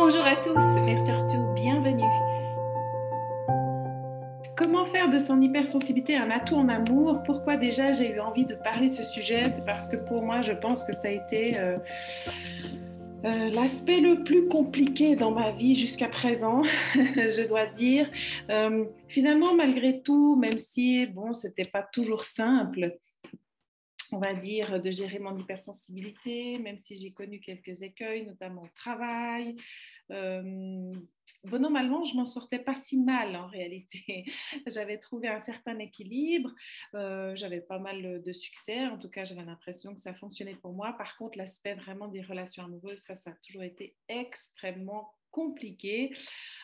Bonjour à tous, mais surtout bienvenue. Comment faire de son hypersensibilité un atout en amour? Pourquoi déjà j'ai eu envie de parler de ce sujet? C'est parce que pour moi, je pense que ça a été l'aspect le plus compliqué dans ma vie jusqu'à présent, je dois dire. Finalement, malgré tout, même si bon, c'était pas toujours simple, on va dire, de gérer mon hypersensibilité, même si j'ai connu quelques écueils, notamment au travail. Normalement, je m'en sortais pas si mal en réalité. J'avais trouvé un certain équilibre, j'avais pas mal de succès, en tout cas j'avais l'impression que ça fonctionnait pour moi. Par contre, l'aspect vraiment des relations amoureuses, ça a toujours été extrêmement compliqué.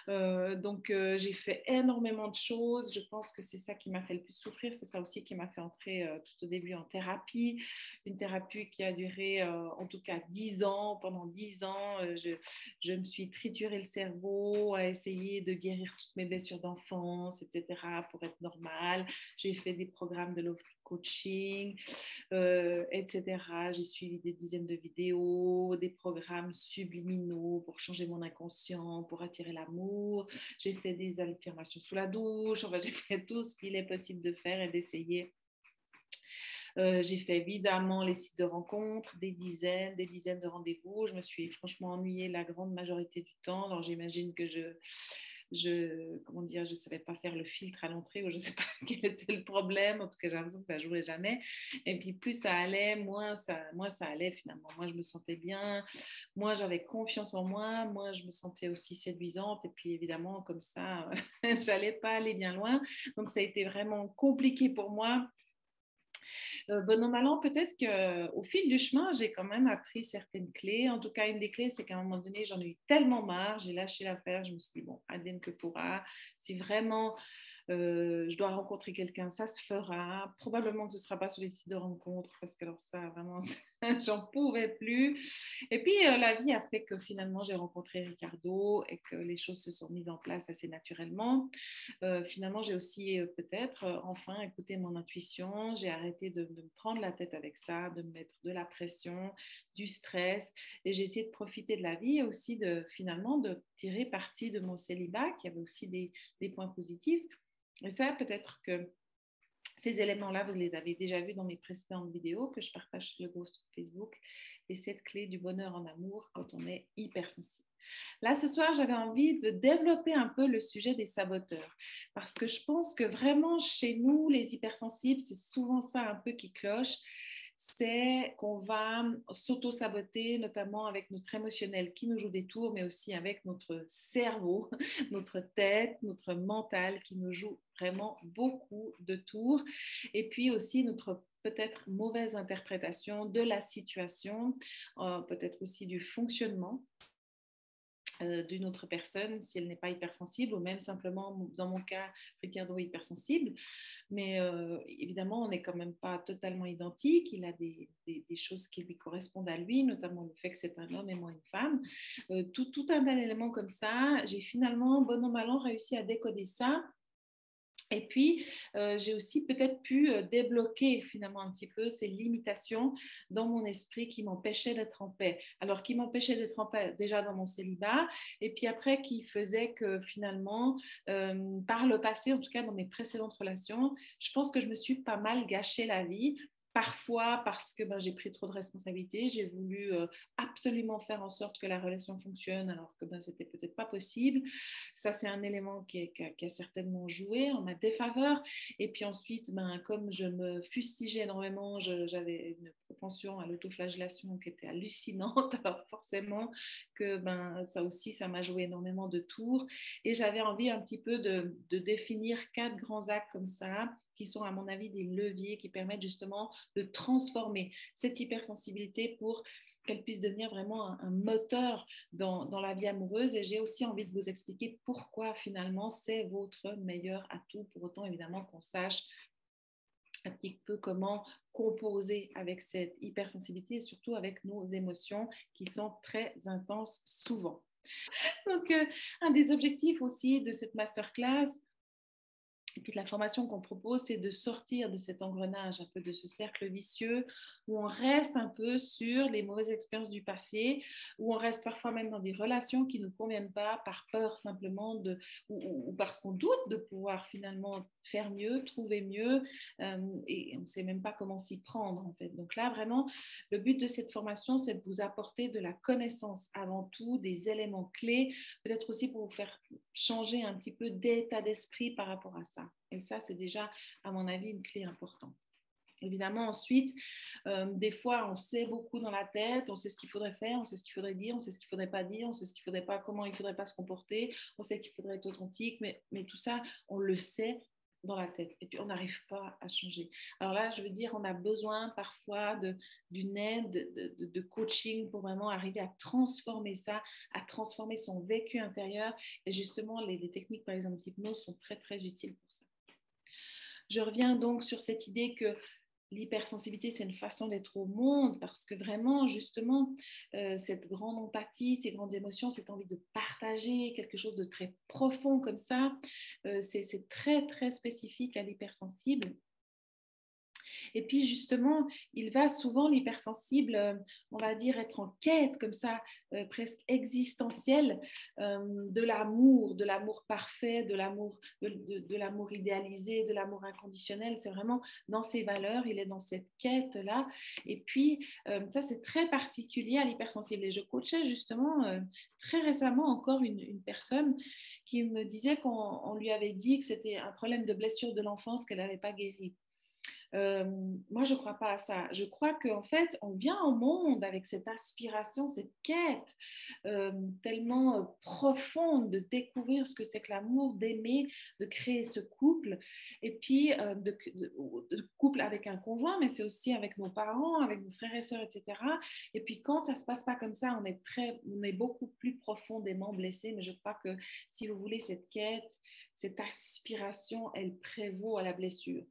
J'ai fait énormément de choses. Je pense que c'est ça qui m'a fait le plus souffrir. C'est ça aussi qui m'a fait entrer tout au début en thérapie. Une thérapie qui a duré en tout cas 10 ans. Pendant 10 ans, je me suis trituré le cerveau à essayer de guérir toutes mes blessures d'enfance, etc. pour être normale. J'ai fait des programmes de love coaching, etc. J'ai suivi des dizaines de vidéos, des programmes subliminaux pour changer mon inconscient, pour attirer l'amour. J'ai fait des affirmations sous la douche. Enfin, j'ai fait tout ce qu'il est possible de faire et d'essayer. J'ai fait évidemment les sites de rencontres, des dizaines de rendez-vous. Je me suis franchement ennuyée la grande majorité du temps. Alors j'imagine que je savais pas faire le filtre à l'entrée ou je sais pas quel était le problème. En tout cas, j'ai l'impression que ça jouait jamais. Et puis plus ça allait, moins ça allait finalement. Moi, je me sentais bien. Moi, j'avais confiance en moi. Moi, je me sentais aussi séduisante. Et puis évidemment, comme ça, j'allais pas aller bien loin. Donc ça a été vraiment compliqué pour moi. Bon an, mal an, peut-être qu'au fil du chemin, j'ai quand même appris certaines clés. En tout cas, une des clés, c'est qu'à un moment donné, j'en ai eu tellement marre, j'ai lâché l'affaire, je me suis dit, bon, advienne que pourra. Si vraiment je dois rencontrer quelqu'un, ça se fera. Probablement que ce ne sera pas sur les sites de rencontres, parce que alors ça, vraiment, j'en pouvais plus. Et puis, la vie a fait que finalement, j'ai rencontré Ricardo et que les choses se sont mises en place assez naturellement. Finalement, j'ai aussi peut-être enfin écouté mon intuition. J'ai arrêté de me prendre la tête avec ça, de me mettre de la pression, du stress. Et j'ai essayé de profiter de la vie et aussi finalement de tirer parti de mon célibat, qui avait aussi des points positifs. Et ça, peut-être que ces éléments-là, vous les avez déjà vus dans mes précédentes vidéos que je partage sur le groupe Facebook. Et cette clé du bonheur en amour quand on est hypersensible. Là, ce soir, j'avais envie de développer un peu le sujet des saboteurs parce que je pense que vraiment chez nous, les hypersensibles, c'est souvent ça un peu qui cloche. C'est qu'on va s'auto-saboter, notamment avec notre émotionnel qui nous joue des tours, mais aussi avec notre cerveau, notre tête, notre mental qui nous joue vraiment beaucoup de tours. Et puis aussi notre peut-être mauvaise interprétation de la situation, peut-être aussi du fonctionnement d'une autre personne si elle n'est pas hypersensible ou même simplement dans mon cas Ricardo est hypersensible mais évidemment on n'est quand même pas totalement identique, il a des choses qui lui correspondent à lui, notamment le fait que c'est un homme et moi une femme, tout un élément comme ça. J'ai finalement bon an mal an réussi à décoder ça. Et puis, j'ai aussi peut-être pu débloquer finalement un petit peu ces limitations dans mon esprit qui m'empêchaient d'être en paix. Alors, qui m'empêchaient d'être en paix déjà dans mon célibat, et puis après qui faisait que finalement, par le passé, en tout cas dans mes précédentes relations, je pense que je me suis pas mal gâché la vie. Parfois parce que j'ai pris trop de responsabilités, j'ai voulu absolument faire en sorte que la relation fonctionne alors que c'était peut-être pas possible. Ça, c'est un élément qui a certainement joué en ma défaveur. Et puis ensuite, comme je me fustigeais énormément, j'avais une propension à l'autoflagellation qui était hallucinante. Alors forcément que ça aussi, ça m'a joué énormément de tours. Et j'avais envie un petit peu de définir 4 grands actes comme ça, qui sont à mon avis des leviers qui permettent justement de transformer cette hypersensibilité pour qu'elle puisse devenir vraiment un moteur dans la vie amoureuse. Et j'ai aussi envie de vous expliquer pourquoi finalement c'est votre meilleur atout, pour autant évidemment qu'on sache un petit peu comment composer avec cette hypersensibilité et surtout avec nos émotions qui sont très intenses souvent. Donc, un des objectifs aussi de cette masterclass, Et puis la formation qu'on propose, c'est de sortir de cet engrenage, un peu de ce cercle vicieux où on reste un peu sur les mauvaises expériences du passé, où on reste parfois même dans des relations qui ne nous conviennent pas par peur simplement ou parce qu'on doute de pouvoir finalement faire mieux, trouver mieux, et on ne sait même pas comment s'y prendre en fait. Donc là, vraiment, le but de cette formation, c'est de vous apporter de la connaissance avant tout, des éléments clés, peut-être aussi pour vous faire changer un petit peu d'état d'esprit par rapport à ça. Et ça, c'est déjà, à mon avis, une clé importante. Évidemment, ensuite, des fois, on sait beaucoup dans la tête, on sait ce qu'il faudrait faire, on sait ce qu'il faudrait dire, on sait ce qu'il ne faudrait pas dire, on sait ce qu'il ne faudrait pas, comment il ne faudrait pas se comporter, on sait qu'il faudrait être authentique, mais tout ça, on le sait dans la tête. Et puis, on n'arrive pas à changer. Alors là, je veux dire, on a besoin parfois d'une aide, de coaching pour vraiment arriver à transformer ça, à transformer son vécu intérieur. Et justement, les techniques, par exemple, d'hypnose sont très, très utiles pour ça. Je reviens donc sur cette idée que l'hypersensibilité, c'est une façon d'être au monde parce que vraiment, justement, cette grande empathie, ces grandes émotions, cette envie de partager quelque chose de très profond comme ça, c'est très, très spécifique à l'hypersensible. Et puis justement, il va souvent, l'hypersensible, on va dire, être en quête comme ça, presque existentielle, de l'amour parfait, de l'amour idéalisé, de l'amour inconditionnel. C'est vraiment dans ses valeurs, il est dans cette quête-là. Et puis, ça, c'est très particulier à l'hypersensible. Et je coachais justement très récemment encore une personne qui me disait qu'on lui avait dit que c'était un problème de blessure de l'enfance qu'elle n'avait pas guéri. Moi, je ne crois pas à ça. Je crois qu'en fait, on vient au monde avec cette aspiration, cette quête tellement profonde de découvrir ce que c'est que l'amour, d'aimer, de créer ce couple, et puis de couple avec un conjoint, mais c'est aussi avec nos parents, avec nos frères et sœurs, etc. Et puis quand ça ne se passe pas comme ça, on est beaucoup plus profondément blessé, mais je crois que si vous voulez, cette quête, cette aspiration, elle prévaut à la blessure.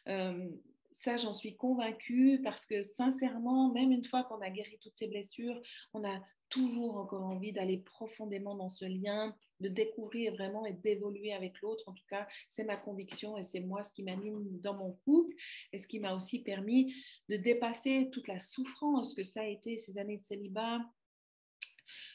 Euh, Ça, j'en suis convaincue parce que sincèrement, même une fois qu'on a guéri toutes ces blessures, on a toujours encore envie d'aller profondément dans ce lien, de découvrir vraiment et d'évoluer avec l'autre. En tout cas, c'est ma conviction et c'est moi ce qui m'anime dans mon couple et ce qui m'a aussi permis de dépasser toute la souffrance que ça a été ces années de célibat,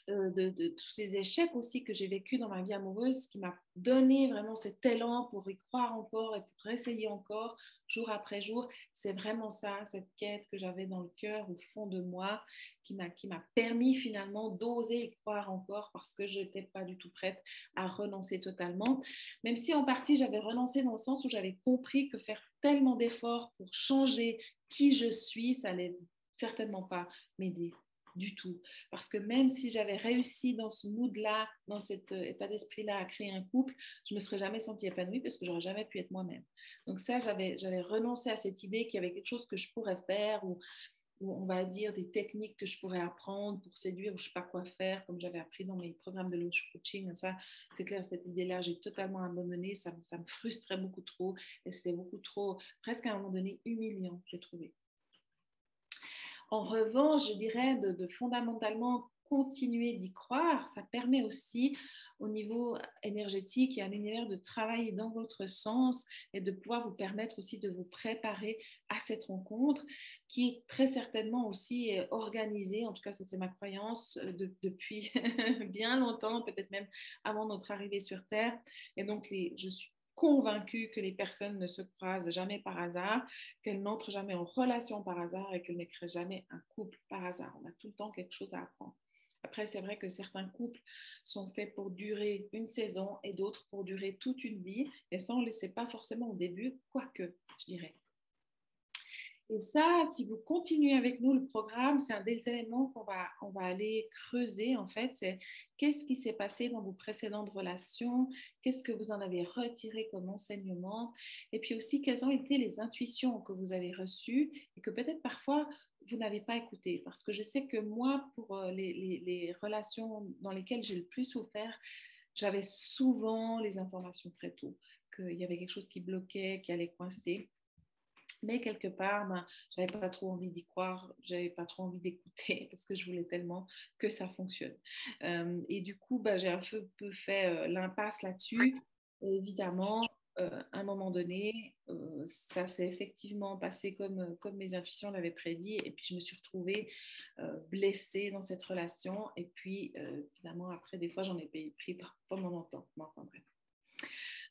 de tous ces échecs aussi que j'ai vécu dans ma vie amoureuse, qui m'a donné vraiment cet élan pour y croire encore et pour essayer encore jour après jour. C'est vraiment ça, cette quête que j'avais dans le cœur, au fond de moi, qui m'a permis finalement d'oser y croire encore parce que je n'étais pas du tout prête à renoncer totalement. Même si en partie j'avais renoncé dans le sens où j'avais compris que faire tellement d'efforts pour changer qui je suis, ça n'allait certainement pas m'aider du tout. Parce que même si j'avais réussi dans ce mood-là, dans cet état d'esprit-là, à créer un couple, je ne me serais jamais sentie épanouie parce que j'aurais jamais pu être moi-même. Donc ça, j'avais renoncé à cette idée qu'il y avait quelque chose que je pourrais faire ou on va dire des techniques que je pourrais apprendre pour séduire ou je ne sais pas quoi faire, comme j'avais appris dans mes programmes de coaching. Ça, c'est clair, cette idée-là, j'ai totalement abandonné. Ça me frustrait beaucoup trop et c'était beaucoup trop, presque à un moment donné, humiliant, j'ai trouvé. En revanche, je dirais de fondamentalement continuer d'y croire, ça permet aussi au niveau énergétique et à l'univers de travailler dans votre sens et de pouvoir vous permettre aussi de vous préparer à cette rencontre qui est très certainement aussi organisée, en tout cas ça c'est ma croyance, depuis bien longtemps, peut-être même avant notre arrivée sur Terre. Et donc je suis convaincue que les personnes ne se croisent jamais par hasard, qu'elles n'entrent jamais en relation par hasard et qu'elles ne créent jamais un couple par hasard. On a tout le temps quelque chose à apprendre. Après, c'est vrai que certains couples sont faits pour durer une saison et d'autres pour durer toute une vie. Et ça, on ne le sait pas forcément au début, quoique, je dirais. Et ça, si vous continuez avec nous le programme, c'est un des éléments on va aller creuser en fait. C'est qu'est-ce qui s'est passé dans vos précédentes relations, qu'est-ce que vous en avez retiré comme enseignement, et puis aussi quelles ont été les intuitions que vous avez reçues et que peut-être parfois vous n'avez pas écoutées. Parce que je sais que moi, pour les relations dans lesquelles j'ai le plus souffert, j'avais souvent les informations très tôt, qu'il y avait quelque chose qui bloquait, qui allait coincer. Mais quelque part, ben, je n'avais pas trop envie d'y croire, je n'avais pas trop envie d'écouter parce que je voulais tellement que ça fonctionne. Et du coup, ben, j'ai un peu fait l'impasse là-dessus. Évidemment, à un moment donné, ça s'est effectivement passé comme mes intuitions l'avaient prédit. Et puis, je me suis retrouvée blessée dans cette relation. Et puis, finalement, après, des fois, j'en ai pris pendant longtemps. Enfin, bref.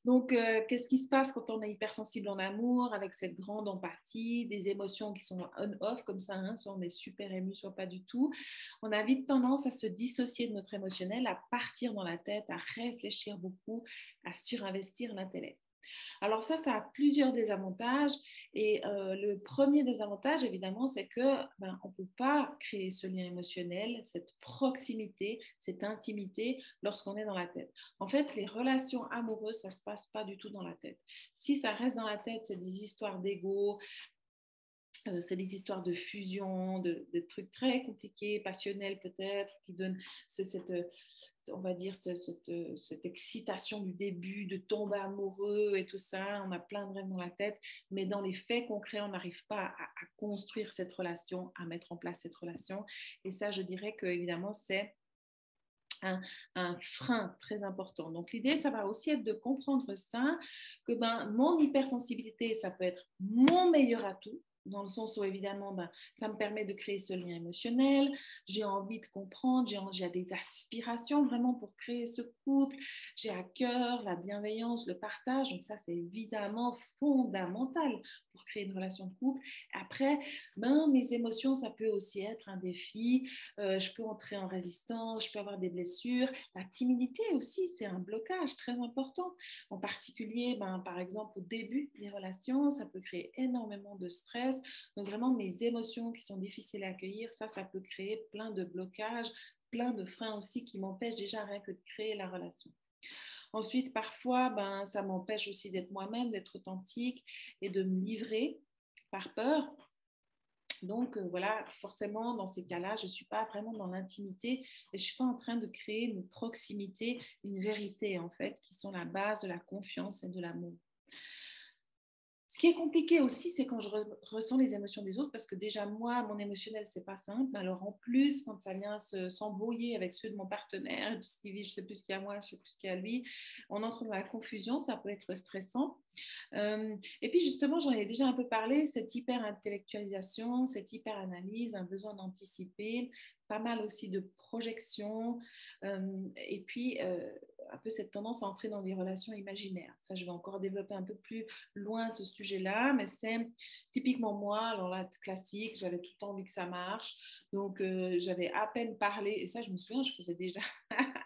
Donc, qu'est-ce qui se passe quand on est hypersensible en amour, avec cette grande empathie, des émotions qui sont on-off comme ça, hein, soit on est super ému, soit pas du tout. On a vite tendance à se dissocier de notre émotionnel, à partir dans la tête, à réfléchir beaucoup, à surinvestir l'intellect. Alors ça a plusieurs désavantages. Et le premier désavantage, évidemment, c'est que on ne peut pas créer ce lien émotionnel, cette proximité, cette intimité lorsqu'on est dans la tête. En fait, les relations amoureuses, ça ne se passe pas du tout dans la tête. Si ça reste dans la tête, c'est des histoires d'ego, c'est des histoires de fusion, de trucs très compliqués, passionnels peut-être, qui donnent cette, on va dire, cette excitation du début, de tomber amoureux et tout ça. On a plein de rêves dans la tête, mais dans les faits concrets, on n'arrive pas à construire cette relation, à mettre en place cette relation. Et ça, je dirais que évidemment, c'est un frein très important. Donc, l'idée, ça va aussi être de comprendre ça, que mon hypersensibilité, ça peut être mon meilleur atout, dans le sens où, évidemment, ça me permet de créer ce lien émotionnel, j'ai envie de comprendre, j'ai des aspirations vraiment pour créer ce couple, j'ai à cœur la bienveillance, le partage, donc ça, c'est évidemment fondamental pour créer une relation de couple. Après, mes émotions, ça peut aussi être un défi, je peux entrer en résistance, je peux avoir des blessures. La timidité aussi, c'est un blocage très important. En particulier, par exemple, au début des relations, ça peut créer énormément de stress. Donc vraiment, mes émotions qui sont difficiles à accueillir, ça peut créer plein de blocages, plein de freins aussi qui m'empêchent déjà rien que de créer la relation. Ensuite, parfois, ça m'empêche aussi d'être moi-même, d'être authentique et de me livrer par peur. Donc, voilà, forcément, dans ces cas-là, je ne suis pas vraiment dans l'intimité et je ne suis pas en train de créer une proximité, une vérité, en fait, qui sont la base de la confiance et de l'amour. Ce qui est compliqué aussi, c'est quand je ressens les émotions des autres, parce que déjà, moi, mon émotionnel, c'est pas simple. Alors, en plus, quand ça vient s'embrouiller avec ceux de mon partenaire, ce qui vit, je sais plus ce qu'il y a à moi, je sais plus ce qu'il y a à lui, on entre dans la confusion, ça peut être stressant. Et puis, justement, j'en ai déjà un peu parlé, cette hyper-intellectualisation, cette hyper-analyse, un besoin d'anticiper, pas mal aussi de projection, et puis un peu cette tendance à entrer dans des relations imaginaires. Ça, je vais encore développer un peu plus loin ce sujet-là, mais c'est typiquement moi, alors là, classique, j'avais tout le temps envie que ça marche, donc j'avais à peine parlé, et ça, je me souviens, je faisais déjà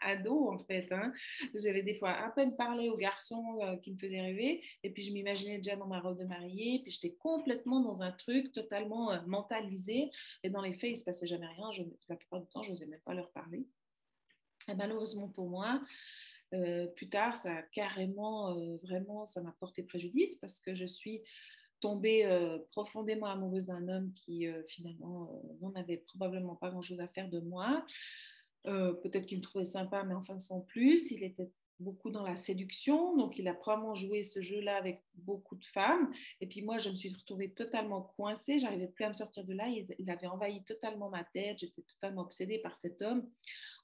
ado, en fait, hein. J'avais des fois à peine parlé aux garçons qui me faisaient rêver, et puis je m'imaginais déjà dans ma robe de mariée, puis j'étais complètement dans un truc totalement mentalisé, et dans les faits, il ne se passait jamais rien. La plupart du temps, je n'osais même pas leur parler. Et malheureusement pour moi, plus tard, ça a carrément, vraiment, ça m'a porté préjudice parce que je suis tombée profondément amoureuse d'un homme qui finalement n'en avait probablement pas grand-chose à faire de moi. Peut-être qu'il me trouvait sympa, mais enfin sans plus. Il était beaucoup dans la séduction, donc il a probablement joué ce jeu-là avec beaucoup de femmes. Et puis moi, je me suis retrouvée totalement coincée, j'arrivais plus à me sortir de là. Il avait envahi totalement ma tête, j'étais totalement obsédée par cet homme.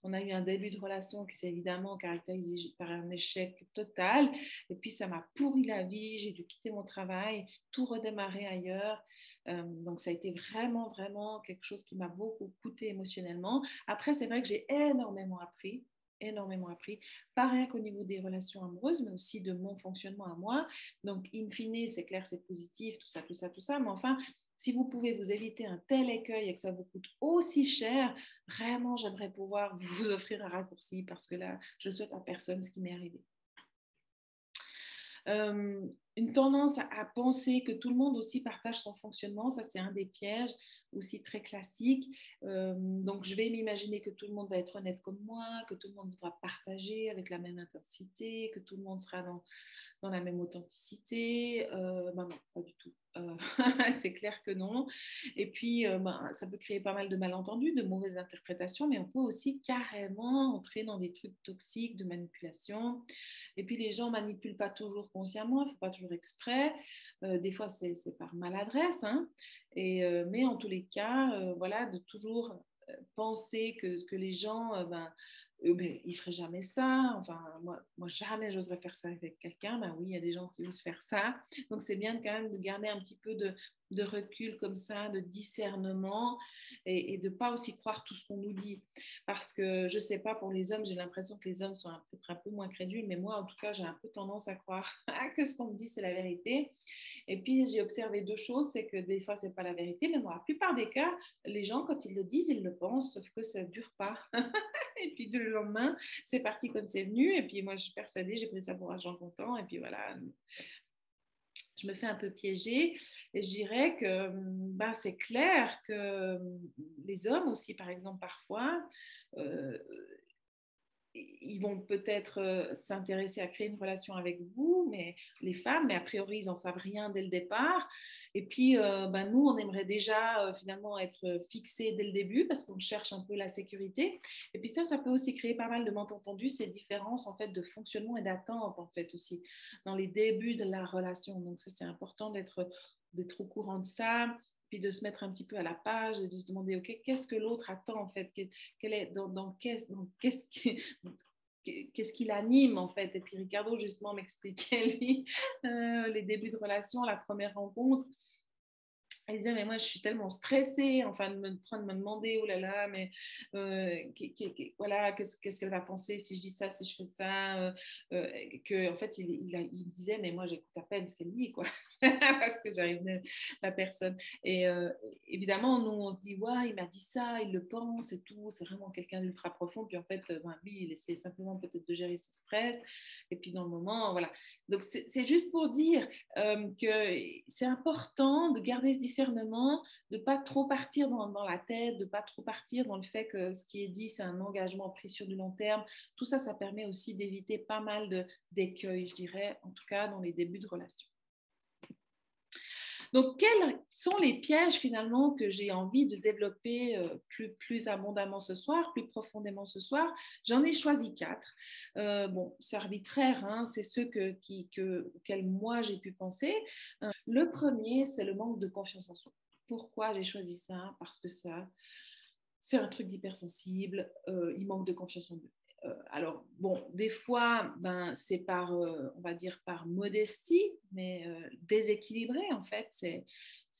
On a eu un début de relation qui s'est évidemment caractérisé par un échec total. Et puis, ça m'a pourri la vie. J'ai dû quitter mon travail, tout redémarrer ailleurs. Donc, ça a été vraiment, vraiment quelque chose qui m'a beaucoup coûté émotionnellement. Après, c'est vrai que j'ai énormément appris, pas rien qu'au niveau des relations amoureuses, mais aussi de mon fonctionnement à moi. Donc, in fine, c'est clair, c'est positif, tout ça, tout ça, tout ça. Mais enfin, si vous pouvez vous éviter un tel écueil et que ça vous coûte aussi cher, vraiment, j'aimerais pouvoir vous offrir un raccourci parce que là, je souhaite à personne ce qui m'est arrivé. Une tendance à penser que tout le monde aussi partage son fonctionnement, ça c'est un des pièges aussi très classiques. Donc je vais m'imaginer que tout le monde va être honnête comme moi, que tout le monde voudra partager avec la même intensité, que tout le monde sera dans la même authenticité. Non, pas du tout. C'est clair que non. Et puis, ça peut créer pas mal de malentendus, de mauvaises interprétations, mais on peut aussi carrément entrer dans des trucs toxiques de manipulation. Et puis, les gens ne manipulent pas toujours consciemment, il ne faut pas toujours exprès. Des fois, c'est par maladresse. Hein. Mais en tous les cas, voilà, de toujours penser que les gens ben, il ne ferait jamais ça. Enfin, moi jamais j'oserais faire ça avec quelqu'un. Ben oui, il y a des gens qui osent faire ça. Donc, c'est bien quand même de garder un petit peu de recul comme ça, de discernement et de ne pas aussi croire tout ce qu'on nous dit. Parce que je ne sais pas, pour les hommes, j'ai l'impression que les hommes sont peut-être un peu moins crédules, mais moi, en tout cas, j'ai un peu tendance à croire que ce qu'on me dit, c'est la vérité. Et puis, j'ai observé deux choses, c'est que des fois, ce n'est pas la vérité, mais dans la plupart des cas, les gens, quand ils le disent, ils le pensent, sauf que ça ne dure pas. Et puis, le lendemain, c'est parti comme c'est venu. Et puis, moi, je suis persuadée, j'ai pris ça pour argent comptant. Et puis, voilà, je me fais un peu piéger. Et je dirais que ben, c'est clair que les hommes aussi, par exemple, parfois, euh, ils vont peut-être s'intéresser à créer une relation avec vous, mais les femmes, mais a priori, ils n'en savent rien dès le départ. Et puis, ben, nous, on aimerait déjà finalement être fixés dès le début parce qu'on cherche un peu la sécurité. Et puis ça peut aussi créer pas mal de malentendus, ces différences en fait de fonctionnement et d'attente en fait aussi dans les débuts de la relation. Donc ça, c'est important d'être au courant de ça, puis de se mettre un petit peu à la page et de se demander, OK, qu'est-ce que l'autre attend en fait, quel est, qu'est-ce qui l'anime en fait. Et puis Ricardo justement m'expliquait lui les débuts de relation, la première rencontre. Elle disait, mais moi, je suis tellement stressée, enfin, en train de me demander, oh là là, mais voilà, qu'est-ce qu'elle va penser si je dis ça, si je fais ça, que, en fait, il disait, mais moi, j'écoute à peine ce qu'elle dit, quoi, parce que j'arrive de la personne. Et évidemment, nous, on se dit, ouais, il m'a dit ça, il le pense et tout, c'est vraiment quelqu'un d'ultra profond. Puis en fait, ben, lui, il essaie simplement peut-être de gérer son stress. Et puis dans le moment, voilà. Donc, c'est juste pour dire que c'est important de garder ce discernement, de ne pas trop partir dans la tête, de ne pas trop partir dans le fait que ce qui est dit, c'est un engagement pris sur du long terme. Tout ça, ça permet aussi d'éviter pas mal d'écueils, je dirais, en tout cas dans les débuts de relation. Donc, quels sont les pièges finalement que j'ai envie de développer plus abondamment ce soir, plus profondément ce soir? J'en ai choisi 4. Bon, c'est arbitraire, hein, c'est ceux auxquels moi j'ai pu penser. Le premier, c'est le manque de confiance en soi. Pourquoi j'ai choisi ça? Parce que ça, c'est un truc d'hypersensible, il manque de confiance en eux. Alors, bon, des fois, ben, c'est on va dire, par modestie, mais déséquilibré, en fait.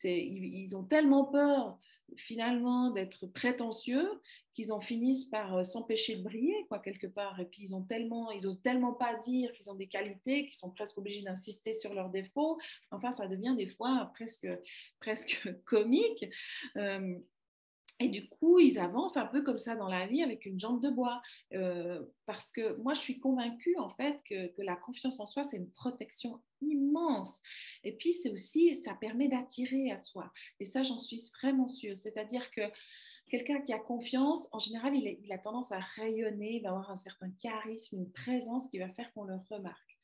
Ils ont tellement peur, finalement, d'être prétentieux qu'ils en finissent par s'empêcher de briller, quoi, quelque part. Et puis, ils osent tellement pas dire qu'ils ont des qualités qu'ils sont presque obligés d'insister sur leurs défauts. Enfin, ça devient des fois presque comique. Et du coup, ils avancent un peu comme ça dans la vie avec une jambe de bois. Parce que moi, je suis convaincue en fait que la confiance en soi, c'est une protection immense. Et puis, c'est aussi, ça permet d'attirer à soi. Et ça, j'en suis vraiment sûre. C'est-à-dire que quelqu'un qui a confiance, en général, il a tendance à rayonner, il va avoir un certain charisme, une présence qui va faire qu'on le remarque.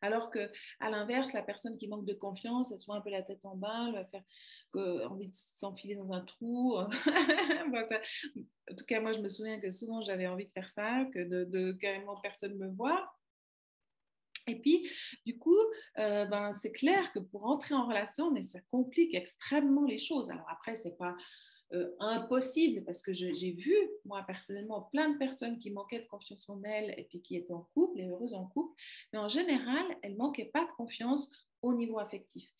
Alors que, à l'inverse, la personne qui manque de confiance, elle se voit un peu la tête en bas, elle va faire envie de s'enfiler dans un trou. En tout cas, moi, je me souviens que souvent, j'avais envie de faire ça, que de carrément personne me voit. Et puis, du coup, ben, c'est clair que pour entrer en relation, mais ça complique extrêmement les choses. Alors après, c'est pas impossible parce que j'ai vu, moi personnellement, plein de personnes qui manquaient de confiance en elles et puis qui étaient en couple et heureuses en couple, mais en général, elles ne manquaient pas de confiance au niveau affectif.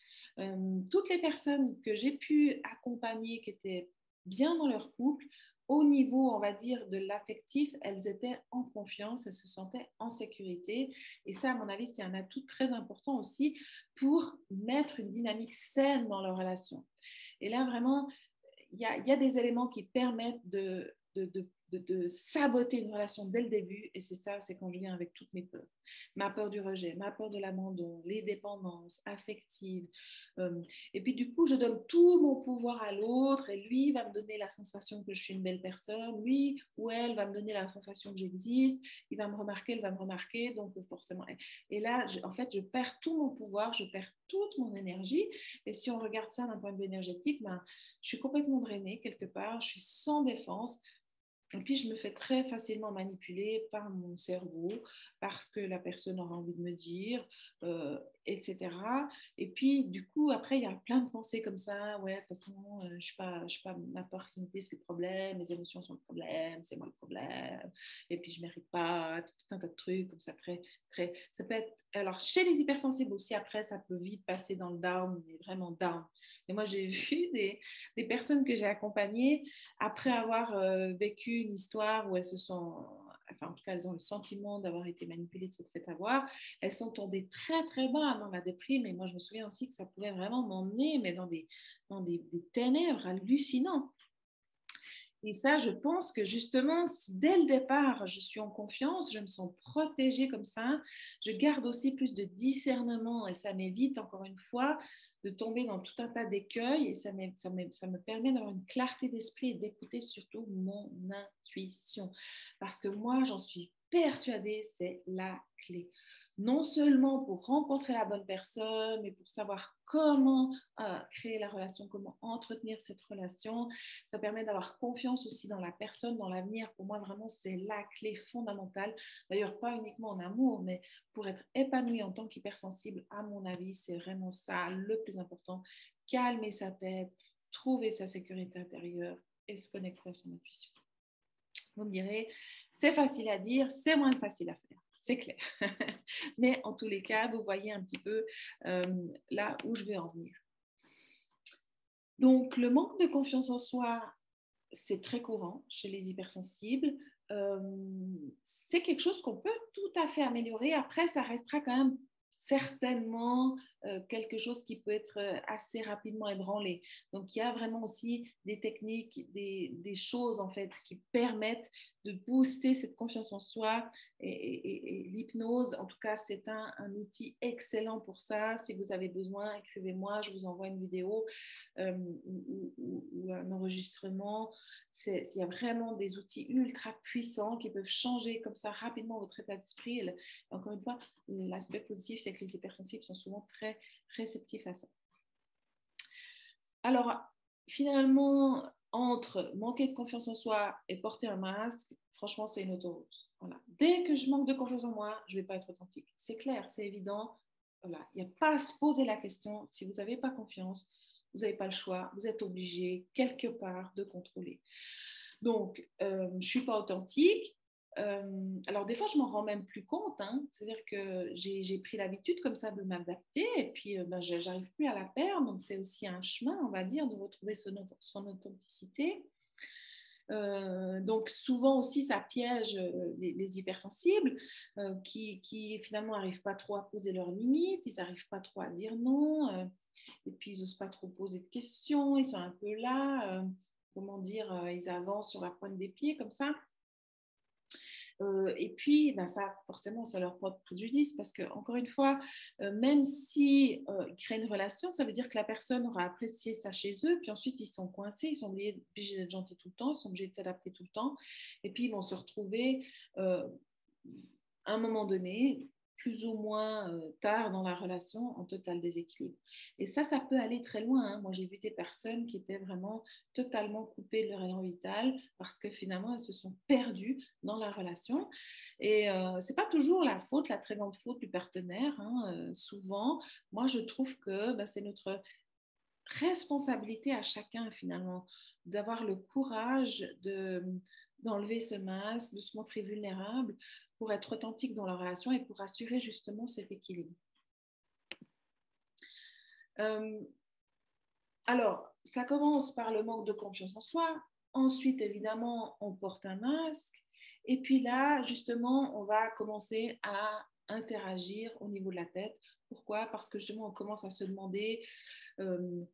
Toutes les personnes que j'ai pu accompagner qui étaient bien dans leur couple, au niveau, on va dire, de l'affectif, elles étaient en confiance, elles se sentaient en sécurité. Et ça, à mon avis, c'est un atout très important aussi pour mettre une dynamique saine dans leur relation. Et là, vraiment, il y a des éléments qui permettent de saboter une relation dès le début. Et c'est ça, c'est quand je viens avec toutes mes peurs. Ma peur du rejet, ma peur de l'abandon, les dépendances affectives. Et puis du coup, je donne tout mon pouvoir à l'autre et lui va me donner la sensation que je suis une belle personne. Lui ou elle va me donner la sensation que j'existe. Il va me remarquer, elle va me remarquer. Donc forcément. Et là, en fait, je perds tout mon pouvoir, je perds toute mon énergie. Et si on regarde ça d'un point de vue énergétique, ben, je suis complètement drainée quelque part, je suis sans défense. Et puis, je me fais très facilement manipuler par mon cerveau, parce que la personne aura envie de me dire, etc. Et puis, du coup, après, il y a plein de pensées comme ça. Ouais, de toute façon, je suis pas, ma personnalité, c'est le problème, mes émotions sont le problème, c'est moi le problème. Et puis, je ne mérite pas, et puis tout un tas de trucs comme ça, ça peut être. Alors, chez les hypersensibles aussi, après, ça peut vite passer dans le down, mais vraiment down. Et moi, j'ai vu des personnes que j'ai accompagnées après avoir vécu une histoire où elles se sont, enfin en tout cas elles ont le sentiment d'avoir été manipulées, de cette fait avoir, elles sont tombées très très bas dans la déprime. Et moi je me souviens aussi que ça pouvait vraiment m'emmener mais des ténèbres hallucinantes. Et ça, je pense que justement, si dès le départ, je suis en confiance, je me sens protégée comme ça, je garde aussi plus de discernement et ça m'évite, encore une fois, de tomber dans tout un tas d'écueils et ça me permet d'avoir une clarté d'esprit et d'écouter surtout mon intuition. Parce que moi, j'en suis persuadée, c'est la clé. Non seulement pour rencontrer la bonne personne, mais pour savoir comment créer la relation, comment entretenir cette relation. Ça permet d'avoir confiance aussi dans la personne, dans l'avenir. Pour moi, vraiment, c'est la clé fondamentale. D'ailleurs, pas uniquement en amour, mais pour être épanoui en tant qu'hypersensible, à mon avis, c'est vraiment ça le plus important. Calmer sa tête, trouver sa sécurité intérieure et se connecter à son intuition. Vous me direz, c'est facile à dire, c'est moins facile à faire. C'est clair. Mais en tous les cas, vous voyez un petit peu là où je vais en venir. Donc, le manque de confiance en soi, c'est très courant chez les hypersensibles. C'est quelque chose qu'on peut tout à fait améliorer. Après, ça restera quand même certainement quelque chose qui peut être assez rapidement ébranlé. Donc, il y a vraiment aussi des techniques, des choses en fait qui permettent de booster cette confiance en soi et l'hypnose. En tout cas, c'est un outil excellent pour ça. Si vous avez besoin, écrivez-moi, je vous envoie une vidéo ou un enregistrement. Il y a vraiment des outils ultra puissants qui peuvent changer comme ça rapidement votre état d'esprit. Et encore une fois, l'aspect positif, c'est que les hypersensibles sont souvent très réceptifs à ça. Alors, finalement, entre manquer de confiance en soi et porter un masque, franchement, c'est une autoroute. Voilà. Dès que je manque de confiance en moi, je ne vais pas être authentique. C'est clair, c'est évident. Voilà. Il n'y a pas à se poser la question. Si vous n'avez pas confiance, vous n'avez pas le choix. Vous êtes obligé, quelque part, de contrôler. Donc, je ne suis pas authentique. Alors, des fois, je m'en rends même plus compte. Hein. C'est-à-dire que j'ai pris l'habitude comme ça de m'adapter et puis je n'arrive plus à la perdre. Donc, c'est aussi un chemin, on va dire, de retrouver son authenticité. Donc, souvent aussi, ça piège les hypersensibles qui finalement n'arrivent pas trop à poser leurs limites, ils n'arrivent pas trop à dire non, et puis ils n'osent pas trop poser de questions, ils sont un peu là, comment dire, ils avancent sur la pointe des pieds comme ça. Et puis, ben ça, forcément, c'est leur propre préjudice parce que, encore une fois, même si ils créent une relation, ça veut dire que la personne aura apprécié ça chez eux, puis ensuite ils sont coincés, ils sont obligés d'être gentils tout le temps, ils sont obligés de s'adapter tout le temps, et puis ils vont se retrouver à un moment donné, plus ou moins tard dans la relation, en total déséquilibre. Et ça peut aller très loin. Hein. Moi, j'ai vu des personnes qui étaient vraiment totalement coupées de leur élan vital parce que finalement, elles se sont perdues dans la relation. Et ce n'est pas toujours la faute, la très grande faute du partenaire. Hein. Souvent, moi, je trouve que c'est notre responsabilité à chacun, finalement, d'avoir le courage d'enlever ce masque, de se montrer vulnérable pour être authentique dans la relation et pour assurer justement cet équilibre. Alors, ça commence par le manque de confiance en soi. Ensuite, évidemment, on porte un masque. Et puis là, justement, on va commencer à interagir au niveau de la tête. Pourquoi? Parce que justement, on commence à se demander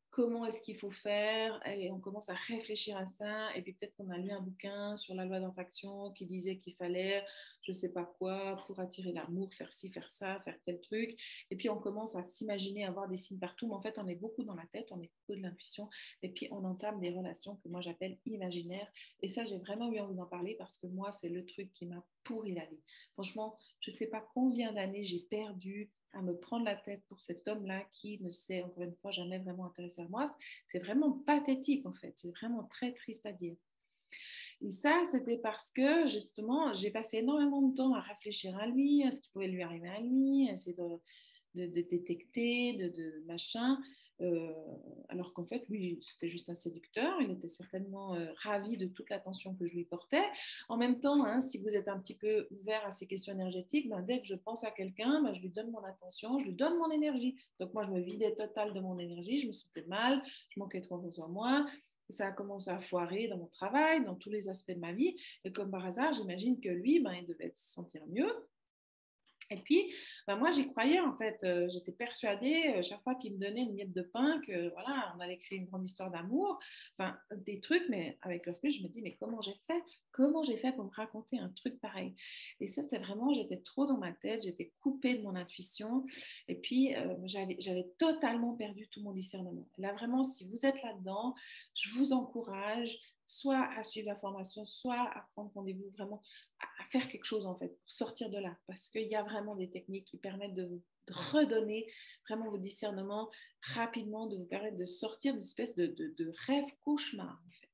comment est-ce qu'il faut faire et on commence à réfléchir à ça et puis peut-être qu'on a lu un bouquin sur la loi d'attraction qui disait qu'il fallait je sais pas quoi pour attirer l'amour, faire ci, faire ça, faire tel truc et puis on commence à s'imaginer avoir des signes partout mais en fait on est beaucoup dans la tête, on est beaucoup de l'intuition et puis on entame des relations que moi j'appelle imaginaires et ça j'ai vraiment eu envie d'en parler parce que moi c'est le truc qui m'a pourri la vie. Franchement, je sais pas combien d'années j'ai perdu à me prendre la tête pour cet homme-là qui ne s'est, encore une fois, jamais vraiment intéressé à moi. C'est vraiment pathétique, en fait. C'est vraiment très triste à dire. Et ça, c'était parce que justement, j'ai passé énormément de temps à réfléchir à lui, à ce qui pouvait lui arriver à lui, à essayer de détecter, de machin. Euh, alors qu'en fait, lui, c'était juste un séducteur. Il était certainement ravi de toute l'attention que je lui portais. En même temps, hein, si vous êtes un petit peu ouvert à ces questions énergétiques, ben, dès que je pense à quelqu'un, ben, je lui donne mon attention, je lui donne mon énergie. Donc moi, je me vidais total de mon énergie, je me sentais mal, je manquais de confiance en moi. Ça a commencé à foirer dans mon travail, dans tous les aspects de ma vie. Et comme par hasard, j'imagine que lui, ben, il devait se sentir mieux. Et puis, ben moi, j'y croyais en fait. J'étais persuadée, chaque fois qu'il me donnait une miette de pain, que voilà, on allait créer une grande histoire d'amour. Enfin, des trucs, mais avec le recul, je me dis, mais comment j'ai fait? Comment j'ai fait pour me raconter un truc pareil? Et ça, c'est vraiment, j'étais trop dans ma tête, j'étais coupée de mon intuition. Et puis, j'avais totalement perdu tout mon discernement. Là, vraiment, si vous êtes là-dedans, je vous encourage soit à suivre la formation, soit à prendre rendez-vous vraiment à faire quelque chose en fait pour sortir de là, parce qu'il y a vraiment des techniques qui permettent de redonner vraiment vos discernements rapidement, de vous permettre de sortir d'une espèce de rêve cauchemar en fait.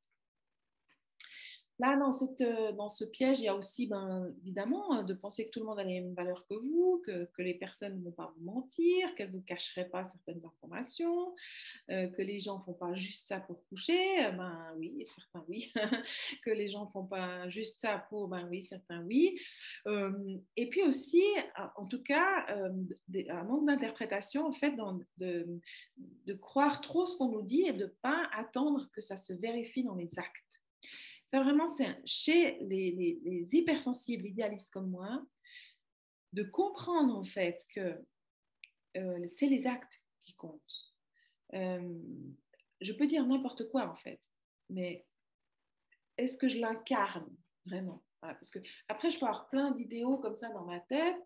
Là, dans ce piège, il y a aussi, ben, évidemment, de penser que tout le monde a les mêmes valeurs que vous, que les personnes ne vont pas vous mentir, qu'elles ne vous cacheraient pas certaines informations, que les gens ne font pas juste ça pour coucher, ben oui, certains oui. Que les gens ne font pas juste ça pour, ben oui, certains oui. Et puis aussi, en tout cas, un manque d'interprétation, en fait, de croire trop ce qu'on nous dit et de ne pas attendre que ça se vérifie dans les actes. Ça, vraiment, c'est chez les hypersensibles idéalistes comme moi, de comprendre en fait que c'est les actes qui comptent. Euh, je peux dire n'importe quoi en fait, mais est-ce que je l'incarne vraiment? Voilà, parce que après, je peux avoir plein d'idéaux comme ça dans ma tête,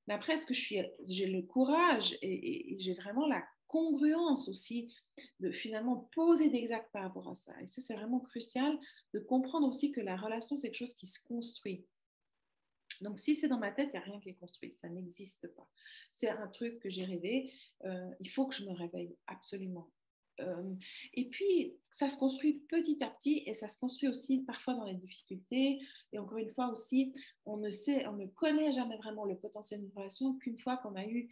mais après, est-ce que j'ai le courage et j'ai vraiment la congruence aussi de finalement poser des actes par rapport à ça? Et ça, c'est vraiment crucial de comprendre aussi que la relation, c'est quelque chose qui se construit. Donc, si c'est dans ma tête, il n'y a rien qui est construit. Ça n'existe pas. C'est un truc que j'ai rêvé. Il faut que je me réveille absolument. Euh, et puis, ça se construit petit à petit et ça se construit aussi parfois dans les difficultés. Et encore une fois aussi, on ne connaît jamais vraiment le potentiel d'une relation qu'une fois qu'on a eu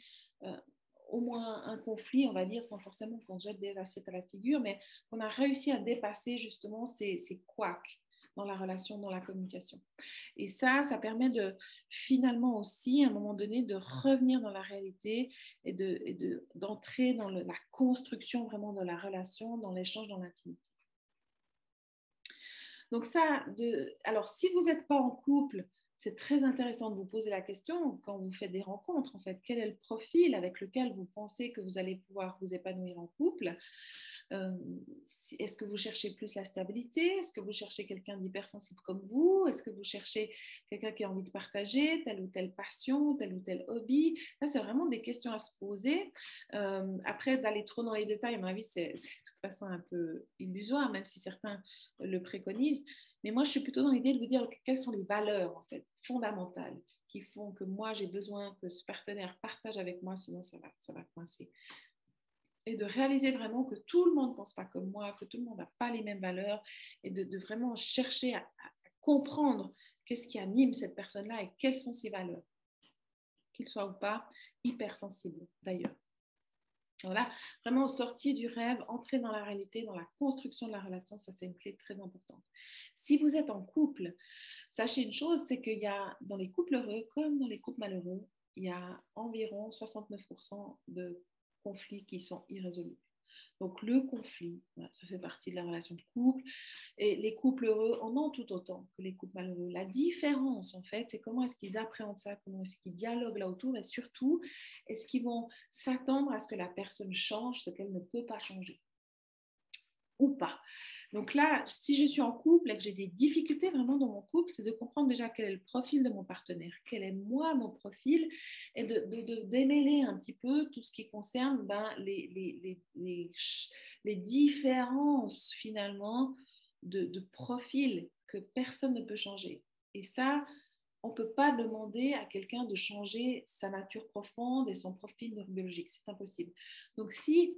au moins un conflit, on va dire, sans forcément qu'on jette des assiettes à la figure, mais qu'on a réussi à dépasser justement ces couacs dans la relation, dans la communication. Et ça permet de finalement aussi, à un moment donné, de revenir dans la réalité et d'entrer dans la construction vraiment de la relation, dans l'échange, dans l'intimité. Donc ça, alors si vous n'êtes pas en couple, c'est très intéressant de vous poser la question quand vous faites des rencontres, en fait, quel est le profil avec lequel vous pensez que vous allez pouvoir vous épanouir en couple? Est-ce que vous cherchez plus la stabilité? Est-ce que vous cherchez quelqu'un d'hypersensible comme vous? Est-ce que vous cherchez quelqu'un qui a envie de partager telle ou telle passion, tel ou tel hobby? Ça, c'est vraiment des questions à se poser. Après, d'aller trop dans les détails, à mon avis, c'est de toute façon un peu illusoire, même si certains le préconisent. Mais moi, je suis plutôt dans l'idée de vous dire quelles sont les valeurs, en fait, fondamentales qui font que moi, j'ai besoin que ce partenaire partage avec moi, sinon ça va coincer. Et de réaliser vraiment que tout le monde ne pense pas comme moi, que tout le monde n'a pas les mêmes valeurs, et de vraiment chercher à comprendre qu'est-ce qui anime cette personne-là et quelles sont ses valeurs, qu'il soit ou pas hypersensible d'ailleurs. Voilà, vraiment sortir du rêve, entrer dans la réalité, dans la construction de la relation, ça c'est une clé très importante. Si vous êtes en couple, sachez une chose, c'est qu'il y a dans les couples heureux comme dans les couples malheureux, il y a environ 69% de conflits qui sont irrésolus. Donc le conflit, voilà, ça fait partie de la relation de couple. Et les couples heureux en ont tout autant que les couples malheureux. La différence, en fait, c'est comment est-ce qu'ils appréhendent ça, comment est-ce qu'ils dialoguent là autour, et surtout, est-ce qu'ils vont s'attendre à ce que la personne change ce qu'elle ne peut pas changer ou pas. Donc là, si je suis en couple et que j'ai des difficultés vraiment dans mon couple, c'est de comprendre déjà quel est le profil de mon partenaire, quel est moi mon profil, et de démêler un petit peu tout ce qui concerne les différences finalement de profil que personne ne peut changer. Et ça, on ne peut pas demander à quelqu'un de changer sa nature profonde et son profil neurobiologique. C'est impossible. Donc, si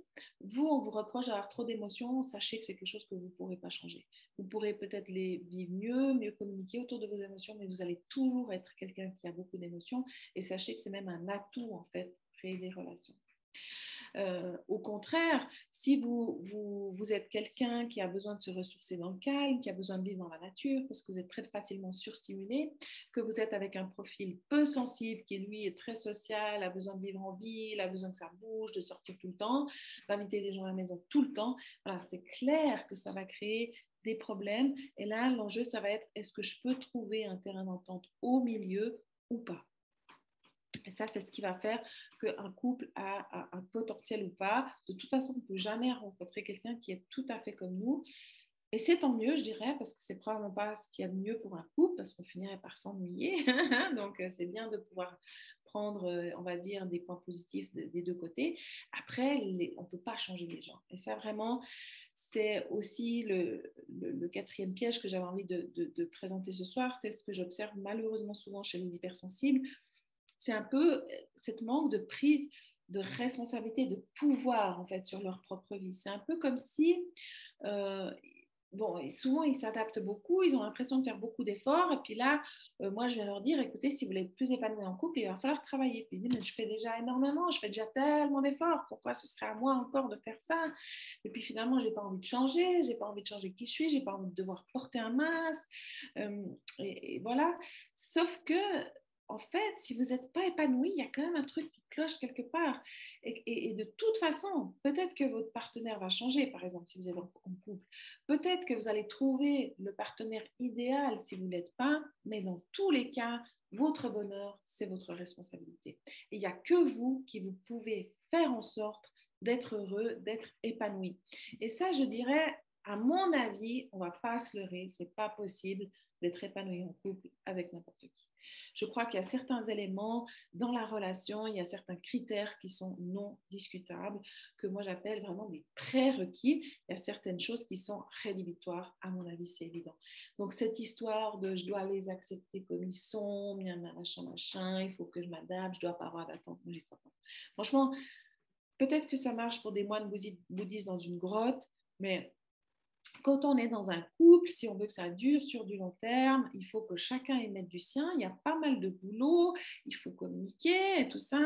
on vous reproche d'avoir trop d'émotions, sachez que c'est quelque chose que vous ne pourrez pas changer. Vous pourrez peut-être les vivre mieux communiquer autour de vos émotions, mais vous allez toujours être quelqu'un qui a beaucoup d'émotions. Et sachez que c'est même un atout, en fait, pour créer des relations. Au contraire, si vous êtes quelqu'un qui a besoin de se ressourcer dans le calme, qui a besoin de vivre dans la nature, parce que vous êtes très facilement surstimulé, que vous êtes avec un profil peu sensible, qui lui est très social, a besoin de vivre en ville, a besoin que ça bouge, de sortir tout le temps, d'inviter des gens à la maison tout le temps, voilà, c'est clair que ça va créer des problèmes. Et là, l'enjeu, ça va être, est-ce que je peux trouver un terrain d'entente au milieu ou pas? Et ça, c'est ce qui va faire qu'un couple a un potentiel ou pas. De toute façon, on ne peut jamais rencontrer quelqu'un qui est tout à fait comme nous. Et c'est tant mieux, je dirais, parce que c'est probablement pas ce qu'il y a de mieux pour un couple, parce qu'on finirait par s'ennuyer. Donc, c'est bien de pouvoir prendre, on va dire, des points positifs des deux côtés. Après, on ne peut pas changer les gens. Et ça, vraiment, c'est aussi le quatrième piège que j'avais envie de présenter ce soir. C'est ce que j'observe malheureusement souvent chez les hypersensibles. C'est un peu cette manque de prise de responsabilité, de pouvoir en fait sur leur propre vie. C'est un peu comme si, euh, bon, souvent ils s'adaptent beaucoup, ils ont l'impression de faire beaucoup d'efforts, et puis là, moi je vais leur dire, écoutez, si vous voulez être plus épanoui en couple, il va falloir travailler. Puis ils disent, mais je fais déjà énormément, je fais déjà tellement d'efforts, pourquoi ce serait à moi encore de faire ça? Et puis finalement, j'ai pas envie de changer, j'ai pas envie de changer qui je suis, j'ai pas envie de devoir porter un masque, et voilà. Sauf que en fait, si vous n'êtes pas épanoui, il y a quand même un truc qui cloche quelque part. Et de toute façon, peut-être que votre partenaire va changer, par exemple, si vous êtes en couple. Peut-être que vous allez trouver le partenaire idéal si vous ne l'êtes pas, mais dans tous les cas, votre bonheur, c'est votre responsabilité. Et il n'y a que vous qui vous pouvez faire en sorte d'être heureux, d'être épanoui. Et ça, je dirais, à mon avis, on ne va pas se leurrer, ce n'est pas possible d'être épanoui en couple avec n'importe qui. Je crois qu'il y a certains éléments dans la relation, il y a certains critères qui sont non discutables, que moi j'appelle vraiment des prérequis. Il y a certaines choses qui sont rédhibitoires, à mon avis, c'est évident. Donc cette histoire de je dois les accepter comme ils sont, machin, il faut que je m'adapte, je dois pas avoir d'attente, moi j'y crois pas. Franchement, peut-être que ça marche pour des moines bouddhistes dans une grotte, mais quand on est dans un couple, si on veut que ça dure sur du long terme, il faut que chacun y mette du sien. Il y a pas mal de boulot, il faut communiquer et tout ça.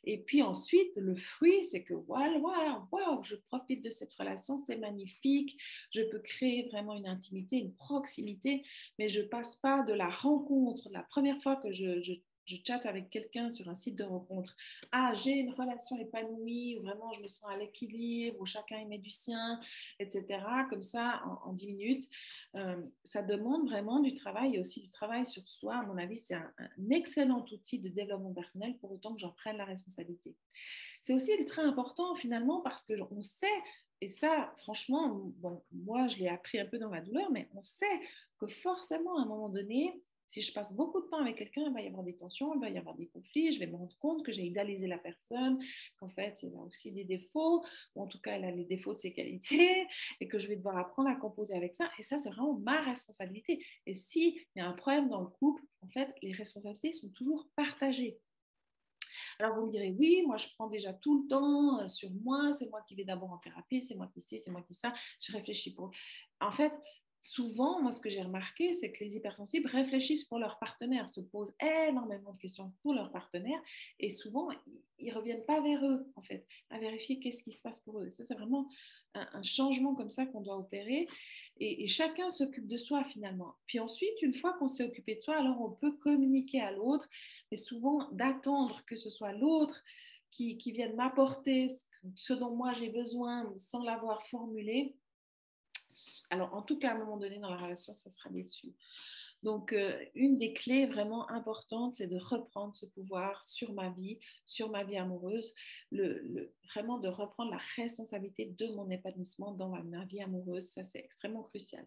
Et puis ensuite, le fruit, c'est que voilà, wow, je profite de cette relation, c'est magnifique. Je peux créer vraiment une intimité, une proximité, mais je passe pas de la rencontre, la première fois que je chatte avec quelqu'un sur un site de rencontre. Ah, j'ai une relation épanouie, où vraiment je me sens à l'équilibre, où chacun y met du sien, etc. Comme ça, en 10 minutes. Ça demande vraiment du travail et aussi du travail sur soi. À mon avis, c'est un excellent outil de développement personnel pour autant que j'en prenne la responsabilité. C'est aussi ultra important finalement parce qu'on sait, et ça, franchement, bon, moi, je l'ai appris un peu dans la douleur, mais on sait que forcément, à un moment donné, si je passe beaucoup de temps avec quelqu'un, il va y avoir des tensions, il va y avoir des conflits, je vais me rendre compte que j'ai idéalisé la personne, qu'en fait, il a aussi des défauts, ou en tout cas, elle a les défauts de ses qualités, et que je vais devoir apprendre à composer avec ça. Et ça, c'est vraiment ma responsabilité. Et s'il y a un problème dans le couple, en fait, les responsabilités sont toujours partagées. Alors vous me direz, oui, moi je prends déjà tout le temps sur moi, c'est moi qui vais d'abord en thérapie, c'est moi qui sais, c'est moi qui ça, je réfléchis pour... En fait, souvent, moi ce que j'ai remarqué, c'est que les hypersensibles réfléchissent pour leur partenaire, se posent énormément de questions pour leur partenaire et souvent, ils ne reviennent pas vers eux, en fait, à vérifier qu'est-ce qui se passe pour eux. Ça, c'est vraiment un changement comme ça qu'on doit opérer et chacun s'occupe de soi finalement. Puis ensuite, une fois qu'on s'est occupé de soi, alors on peut communiquer à l'autre, mais souvent d'attendre que ce soit l'autre qui vienne m'apporter ce dont moi j'ai besoin sans l'avoir formulé. Alors, en tout cas, à un moment donné dans la relation, ça sera déçu. Donc, une des clés vraiment importantes, c'est de reprendre ce pouvoir sur ma vie amoureuse, vraiment de reprendre la responsabilité de mon épanouissement dans ma vie amoureuse. Ça, c'est extrêmement crucial.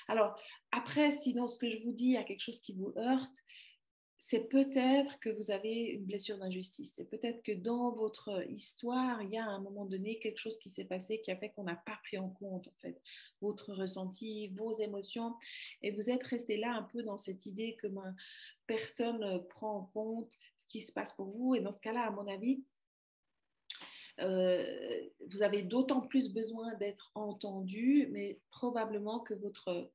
Alors, après, si dans ce que je vous dis, il y a quelque chose qui vous heurte, c'est peut-être que vous avez une blessure d'injustice. C'est peut-être que dans votre histoire, il y a à un moment donné quelque chose qui s'est passé qui a fait qu'on n'a pas pris en compte en fait votre ressenti, vos émotions, et vous êtes resté là un peu dans cette idée que personne ne prend en compte ce qui se passe pour vous. Et dans ce cas-là, à mon avis, vous avez d'autant plus besoin d'être entendu, mais probablement que votre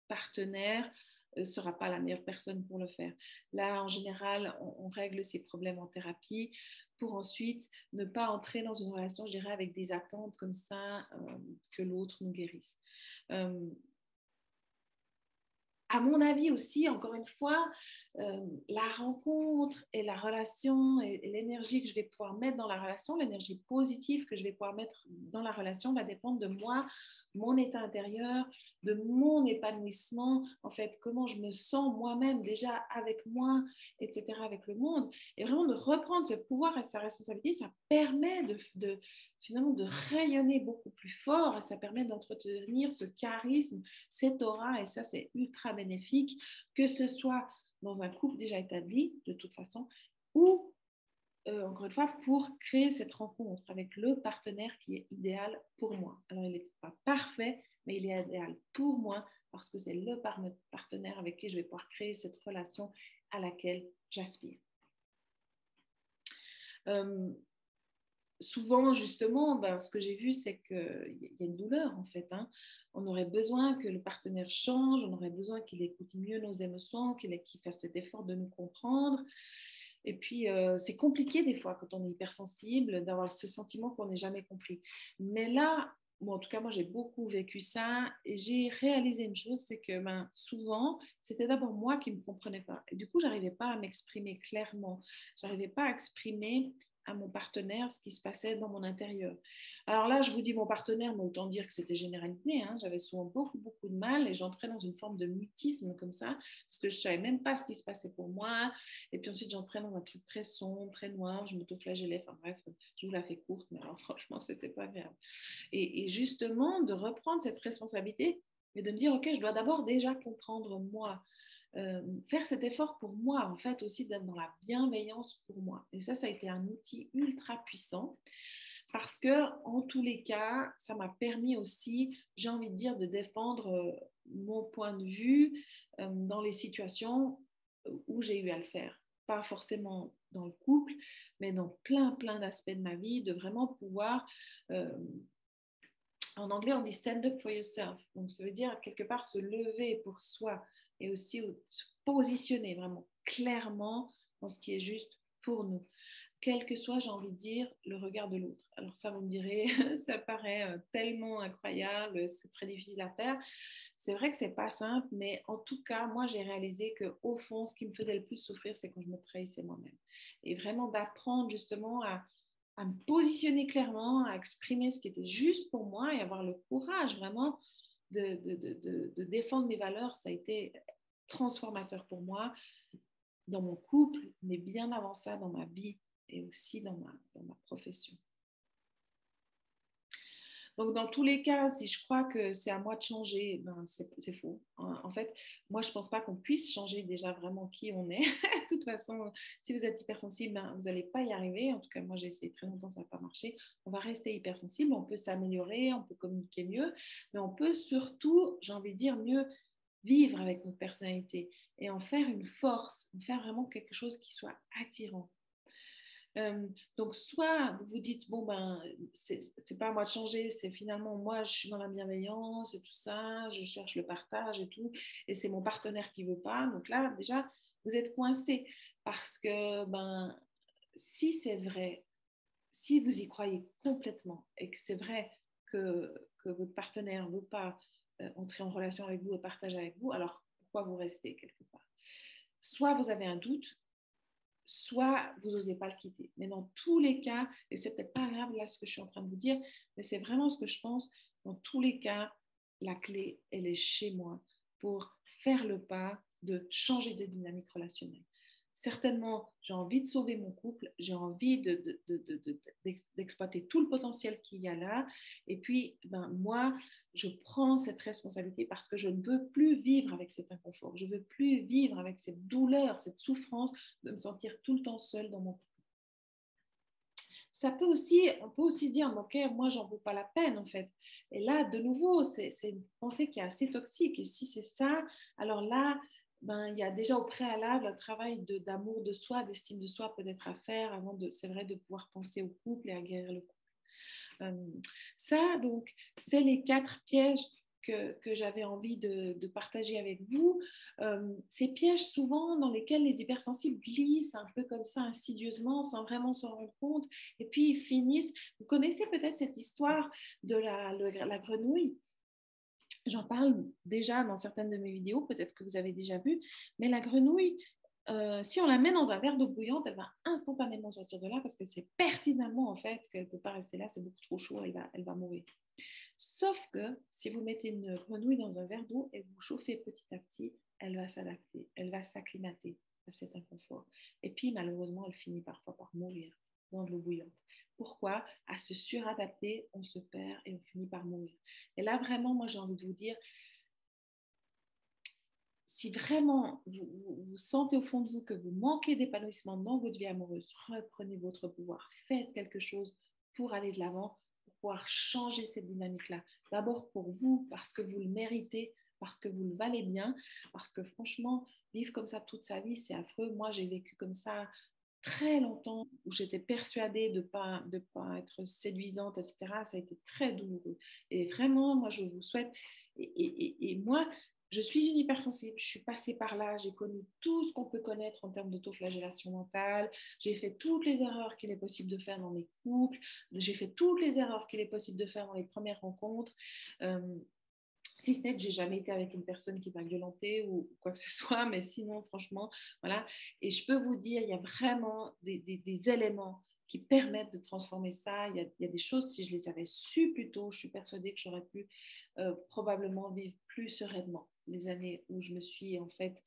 partenaire ne sera pas la meilleure personne pour le faire. Là, en général, on règle ces problèmes en thérapie pour ensuite ne pas entrer dans une relation, je dirais, avec des attentes comme ça, que l'autre nous guérisse. À mon avis aussi, encore une fois, la rencontre et la relation et l'énergie que je vais pouvoir mettre dans la relation, l'énergie positive que je vais pouvoir mettre dans la relation va dépendre de moi, mon état intérieur, de mon épanouissement, en fait, comment je me sens moi-même déjà avec moi, etc., avec le monde. Et vraiment de reprendre ce pouvoir et sa responsabilité, ça permet finalement de rayonner beaucoup plus fort et ça permet d'entretenir ce charisme, cette aura, et ça, c'est ultra bénéfique, que ce soit dans un couple déjà établi, de toute façon, ou encore une fois, pour créer cette rencontre avec le partenaire qui est idéal pour moi. Alors, il n'est pas parfait, mais il est idéal pour moi parce que c'est le partenaire avec qui je vais pouvoir créer cette relation à laquelle j'aspire. Souvent, justement, ce que j'ai vu, c'est qu'il y a une douleur, en fait. On aurait besoin que le partenaire change, on aurait besoin qu'il écoute mieux nos émotions, qu'il fasse cet effort de nous comprendre. Et puis, c'est compliqué des fois, quand on est hypersensible, d'avoir ce sentiment qu'on n'est jamais compris. Mais là, en tout cas, moi, j'ai beaucoup vécu ça et j'ai réalisé une chose, c'est que souvent, c'était d'abord moi qui ne me comprenais pas. Et du coup, je n'arrivais pas à m'exprimer clairement. Je n'arrivais pas à exprimer à mon partenaire ce qui se passait dans mon intérieur. Alors là, je vous dis mon partenaire, mais autant dire que c'était généralisé. J'avais souvent beaucoup, beaucoup de mal et j'entrais dans une forme de mutisme comme ça, parce que je ne savais même pas ce qui se passait pour moi. Et puis ensuite, j'entrais dans un truc très sombre, très noir, je m'auto-flagellais. Enfin bref, je vous la fais courte, mais alors franchement, c'était pas grave. Et justement, de reprendre cette responsabilité et de me dire, OK, je dois d'abord déjà comprendre moi. Faire cet effort pour moi, en fait, aussi d'être dans la bienveillance pour moi. Et ça a été un outil ultra puissant parce que, en tous les cas, ça m'a permis aussi, j'ai envie de dire, de défendre mon point de vue dans les situations où j'ai eu à le faire. Pas forcément dans le couple, mais dans plein, plein d'aspects de ma vie, de vraiment pouvoir en anglais, on dit stand up for yourself. Donc, ça veut dire quelque part se lever pour soi et aussi se positionner vraiment clairement dans ce qui est juste pour nous. Quel que soit, j'ai envie de dire, le regard de l'autre. Alors ça, vous me direz, ça paraît tellement incroyable, c'est très difficile à faire. C'est vrai que c'est pas simple, mais en tout cas, moi, j'ai réalisé qu'au fond, ce qui me faisait le plus souffrir, c'est quand je me trahissais moi-même. Et vraiment d'apprendre justement à me positionner clairement, à exprimer ce qui était juste pour moi et avoir le courage vraiment de défendre mes valeurs, ça a été transformateur pour moi dans mon couple, mais bien avant ça dans ma vie et aussi dans ma profession. Donc, dans tous les cas, si je crois que c'est à moi de changer, c'est faux. En fait, moi, je ne pense pas qu'on puisse changer déjà vraiment qui on est. De toute façon, si vous êtes hypersensible, vous n'allez pas y arriver. En tout cas, moi, j'ai essayé très longtemps, ça n'a pas marché. On va rester hypersensible, on peut s'améliorer, on peut communiquer mieux, mais on peut surtout, j'ai envie de dire, mieux vivre avec notre personnalité et en faire une force, en faire vraiment quelque chose qui soit attirant. Donc, soit vous vous dites, bon, c'est pas à moi de changer, c'est finalement moi, je suis dans la bienveillance et tout ça, je cherche le partage et tout, et c'est mon partenaire qui veut pas. Donc là, déjà, vous êtes coincé parce que, si c'est vrai, si vous y croyez complètement et que c'est vrai que votre partenaire ne veut pas entrer en relation avec vous et partager avec vous, alors pourquoi vous restez quelque part? Soit vous avez un doute, soit vous n'osez pas le quitter. Mais dans tous les cas, et c'est peut-être pas grave là ce que je suis en train de vous dire, mais c'est vraiment ce que je pense, dans tous les cas, la clé, elle est chez moi pour faire le pas de changer de dynamique relationnelle. certainement, j'ai envie de sauver mon couple, j'ai envie d'exploiter tout le potentiel qu'il y a là. Et puis, ben, moi, je prends cette responsabilité parce que je ne veux plus vivre avec cet inconfort. Je ne veux plus vivre avec cette douleur, cette souffrance de me sentir tout le temps seule dans mon couple. On peut aussi se dire, ok, moi, j'en vaux pas la peine, en fait. Et là, de nouveau, c'est une pensée qui est assez toxique. Et si c'est ça, alors là, ben, il y a déjà au préalable un travail d'amour de soi, d'estime de soi peut-être à faire avant c'est vrai, de pouvoir penser au couple et à guérir le couple. Ça, donc, c'est les 4 pièges que j'avais envie de partager avec vous. Ces pièges souvent dans lesquels les hypersensibles glissent un peu comme ça insidieusement sans vraiment s'en rendre compte et puis ils finissent. Vous connaissez peut-être cette histoire de la grenouille. J'en parle déjà dans certaines de mes vidéos, peut-être que vous avez déjà vu, mais la grenouille, si on la met dans un verre d'eau bouillante, elle va instantanément sortir de là parce que c'est pertinemment en fait qu'elle ne peut pas rester là, c'est beaucoup trop chaud, elle va mourir. Sauf que si vous mettez une grenouille dans un verre d'eau et vous chauffez petit à petit, elle va s'adapter, elle va s'acclimater à cet inconfort. Et puis malheureusement, elle finit parfois par mourir dans de l'eau bouillante. Pourquoi? À se suradapter, on se perd et on finit par mourir. Et là, vraiment, moi, j'ai envie de vous dire, si vraiment vous sentez au fond de vous que vous manquez d'épanouissement dans votre vie amoureuse, reprenez votre pouvoir, faites quelque chose pour aller de l'avant, pour pouvoir changer cette dynamique-là. D'abord pour vous, parce que vous le méritez, parce que vous le valez bien, parce que franchement, vivre comme ça toute sa vie, c'est affreux. Moi, j'ai vécu comme ça très longtemps, où j'étais persuadée de ne pas être séduisante, etc. Ça a été très douloureux. Et vraiment, moi, je vous souhaite, et moi, je suis une hypersensible, je suis passée par là, j'ai connu tout ce qu'on peut connaître en termes d'autoflagellation mentale, j'ai fait toutes les erreurs qu'il est possible de faire dans mes couples, j'ai fait toutes les erreurs qu'il est possible de faire dans les premières rencontres. Si ce n'est que j'ai jamais été avec une personne qui m'a violentée ou quoi que ce soit, mais sinon, franchement, voilà. Et je peux vous dire, il y a vraiment des éléments qui permettent de transformer ça. Il y a des choses, si je les avais su plus tôt, je suis persuadée que j'aurais pu probablement vivre plus sereinement les années où je me suis en fait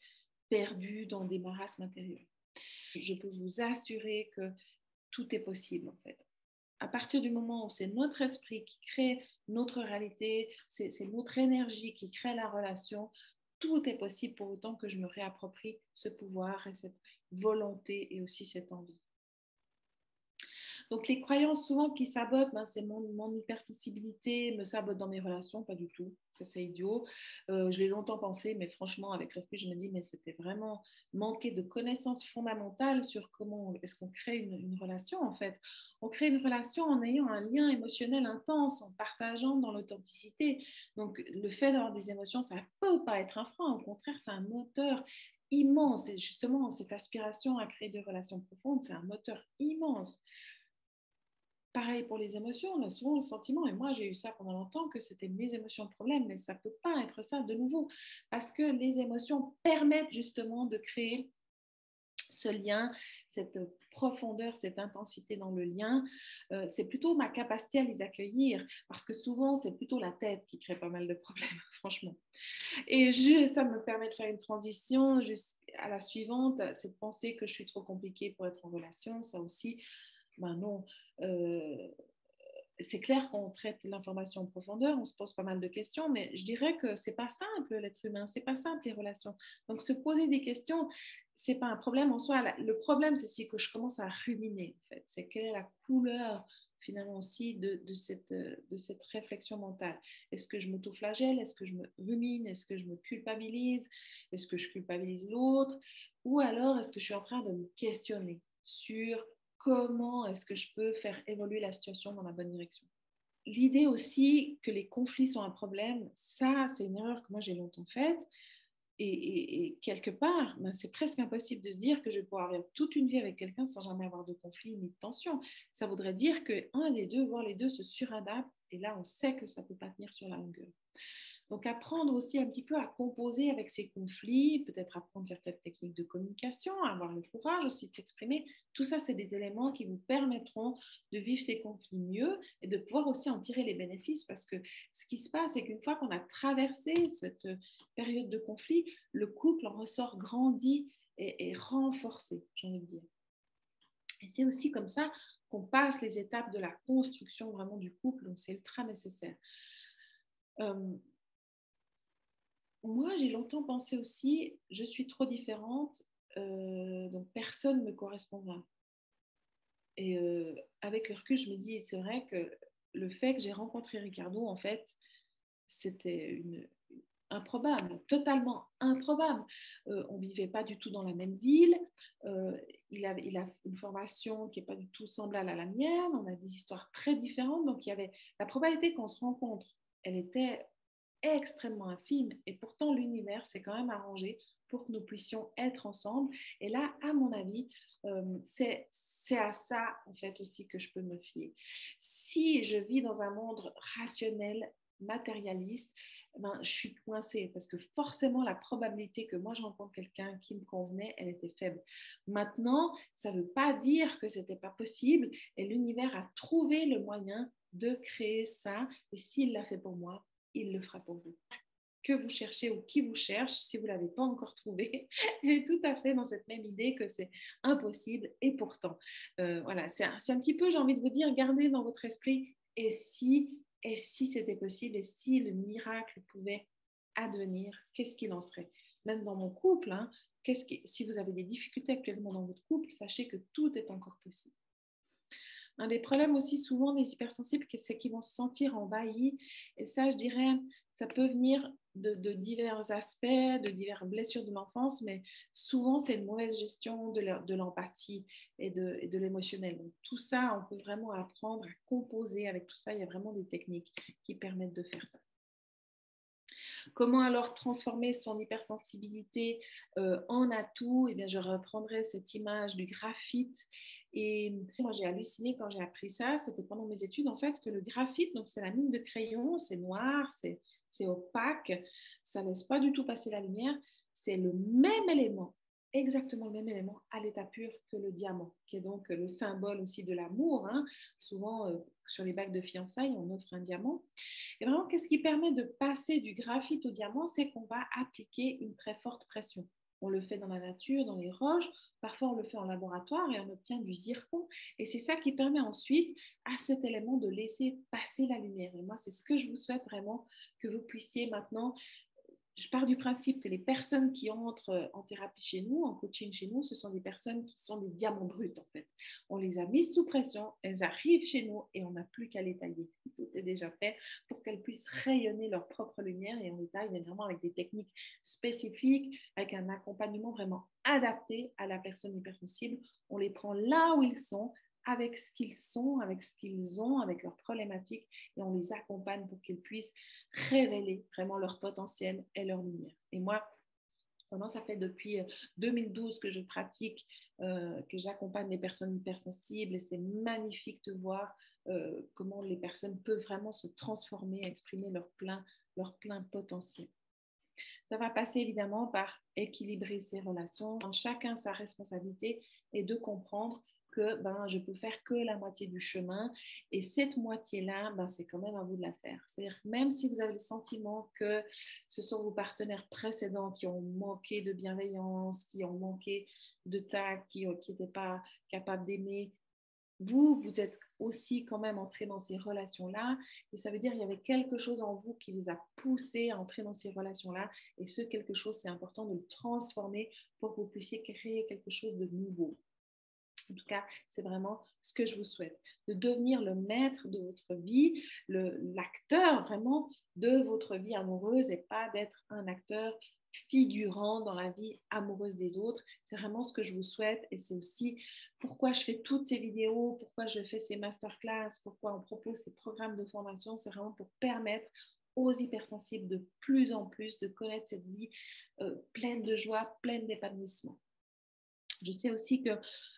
perdue dans des marasmes intérieurs. Je peux vous assurer que tout est possible en fait. À partir du moment où c'est notre esprit qui crée notre réalité, c'est notre énergie qui crée la relation, tout est possible pour autant que je me réapproprie ce pouvoir et cette volonté et aussi cette envie. Donc, les croyances souvent qui sabotent, ben, c'est mon hypersensibilité me sabote dans mes relations, pas du tout. C'est idiot. Je l'ai longtemps pensé, mais franchement, avec le recul, je me dis, mais c'était vraiment manquer de connaissances fondamentales sur comment est-ce qu'on crée une relation, en fait. On crée une relation en ayant un lien émotionnel intense, en partageant dans l'authenticité. Donc, le fait d'avoir des émotions, ça ne peut pas être un frein. Au contraire, c'est un moteur immense. Et justement, cette aspiration à créer des relations profondes, c'est un moteur immense. Pareil pour les émotions, on a souvent le sentiment, et moi j'ai eu ça pendant longtemps, que c'était mes émotions le problème, mais ça ne peut pas être ça de nouveau, parce que les émotions permettent justement de créer ce lien, cette profondeur, cette intensité dans le lien. C'est plutôt ma capacité à les accueillir, parce que souvent c'est plutôt la tête qui crée pas mal de problèmes, franchement. Et ça me permet de faire une transition à la suivante, c'est de penser que je suis trop compliquée pour être en relation, ça aussi. Ben non, c'est clair qu'on traite l'information en profondeur, on se pose pas mal de questions, mais je dirais que c'est pas simple l'être humain, c'est pas simple les relations. Donc se poser des questions, c'est pas un problème en soi. Le problème, c'est si que je commence à ruminer, en fait. C'est quelle est la couleur finalement aussi de cette réflexion mentale. Est-ce que je m'autoflagelle? Est-ce que je me rumine? Est-ce que je me culpabilise? Est-ce que je culpabilise l'autre? Ou alors est-ce que je suis en train de me questionner sur comment est-ce que je peux faire évoluer la situation dans la bonne direction? L'idée aussi que les conflits sont un problème, ça, c'est une erreur que moi j'ai longtemps faite. Et quelque part, ben, c'est presque impossible de se dire que je vais pouvoir vivre toute une vie avec quelqu'un sans jamais avoir de conflit ni de tension. Ça voudrait dire qu'un des deux, voire les deux, se suradaptent. Et là, on sait que ça ne peut pas tenir sur la longueur. Donc, apprendre aussi un petit peu à composer avec ces conflits, peut-être apprendre certaines techniques de communication, avoir le courage aussi de s'exprimer. Tout ça, c'est des éléments qui vous permettront de vivre ces conflits mieux et de pouvoir aussi en tirer les bénéfices. Parce que ce qui se passe, c'est qu'une fois qu'on a traversé cette période de conflit, le couple en ressort grandi est renforcée, j'ai envie de dire. Et c'est aussi comme ça qu'on passe les étapes de la construction vraiment du couple, donc c'est ultra nécessaire. Euh, Moi, j'ai longtemps pensé aussi, je suis trop différente, donc personne ne me correspondra. Et avec le recul, je me dis, c'est vrai que le fait que j'ai rencontré Ricardo, en fait, c'était improbable, totalement improbable. On ne vivait pas du tout dans la même ville. Il a une formation qui n'est pas du tout semblable à la mienne. On a des histoires très différentes. Donc, il y avait la probabilité qu'on se rencontre, elle était extrêmement infime. Et pourtant, l'univers s'est quand même arrangé pour que nous puissions être ensemble. Et là, à mon avis, c'est à ça, en fait, aussi que je peux me fier. Si je vis dans un monde rationnel, matérialiste, ben, je suis coincée parce que forcément la probabilité que moi je rencontre quelqu'un qui me convenait, elle était faible. Maintenant, ça ne veut pas dire que ce n'était pas possible et l'univers a trouvé le moyen de créer ça et s'il l'a fait pour moi, il le fera pour vous. Que vous cherchez ou qui vous cherche, si vous ne l'avez pas encore trouvé, est tout à fait dans cette même idée que c'est impossible et pourtant. Voilà, c'est un petit peu, j'ai envie de vous dire, gardez dans votre esprit et si c'était possible, et si le miracle pouvait advenir, qu'est-ce qu'il en serait? Même dans mon couple, hein, si vous avez des difficultés actuellement dans votre couple, sachez que tout est encore possible. Un des problèmes aussi souvent des hypersensibles, c'est qu'ils vont se sentir envahis. Et ça, je dirais, ça peut venir de divers aspects, de diverses blessures de l'enfance, mais souvent, c'est une mauvaise gestion de l'empathie et de l'émotionnel. Donc, tout ça, on peut vraiment apprendre à composer avec tout ça. Il y a vraiment des techniques qui permettent de faire ça. Comment alors transformer son hypersensibilité en atout? Eh bien, je reprendrai cette image du graphite. Et moi, j'ai halluciné quand j'ai appris ça. C'était pendant mes études, en fait, que le graphite, donc c'est la mine de crayon, c'est noir, c'est opaque, ça ne laisse pas du tout passer la lumière. C'est le même élément, exactement le même élément à l'état pur que le diamant, qui est donc le symbole aussi de l'amour. Hein. Souvent, sur les bagues de fiançailles, on offre un diamant. Et vraiment, qu'est-ce qui permet de passer du graphite au diamant? C'est qu'on va appliquer une très forte pression. On le fait dans la nature, dans les roches, parfois on le fait en laboratoire et on obtient du zircon. Et c'est ça qui permet ensuite à cet élément de laisser passer la lumière. Et moi, c'est ce que je vous souhaite vraiment, que vous puissiez maintenant. Je pars du principe que les personnes qui entrent en thérapie chez nous, en coaching chez nous, ce sont des personnes qui sont des diamants bruts en fait. On les a mises sous pression, elles arrivent chez nous et on n'a plus qu'à les tailler. Tout est déjà fait pour qu'elles puissent rayonner leur propre lumière et on les taille vraiment avec des techniques spécifiques, avec un accompagnement vraiment adapté à la personne hypersensible. On les prend là où ils sont, avec ce qu'ils sont, avec ce qu'ils ont, avec leurs problématiques et on les accompagne pour qu'ils puissent révéler vraiment leur potentiel et leur lumière. Et moi, vraiment, ça fait depuis 2012 que je pratique, que j'accompagne les personnes hypersensibles et c'est magnifique de voir comment les personnes peuvent vraiment se transformer, exprimer leur plein potentiel. Ça va passer évidemment par équilibrer ses relations, chacun sa responsabilité et de comprendre que je peux faire que la moitié du chemin et cette moitié-là, c'est quand même à vous de la faire. C'est-à-dire que même si vous avez le sentiment que ce sont vos partenaires précédents qui ont manqué de bienveillance, qui ont manqué de tact, qui n'étaient pas capables d'aimer, vous êtes aussi quand même entré dans ces relations-là et ça veut dire qu'il y avait quelque chose en vous qui vous a poussé à entrer dans ces relations-là et ce quelque chose, c'est important de le transformer pour que vous puissiez créer quelque chose de nouveau. En tout cas, c'est vraiment ce que je vous souhaite, de devenir le maître de votre vie, l'acteur vraiment de votre vie amoureuse et pas d'être un acteur figurant dans la vie amoureuse des autres. C'est vraiment ce que je vous souhaite et c'est aussi pourquoi je fais toutes ces vidéos, pourquoi je fais ces masterclass, pourquoi on propose ces programmes de formation. C'est vraiment pour permettre aux hypersensibles de plus en plus de connaître cette vie pleine de joie, pleine d'épanouissement. Je sais aussi que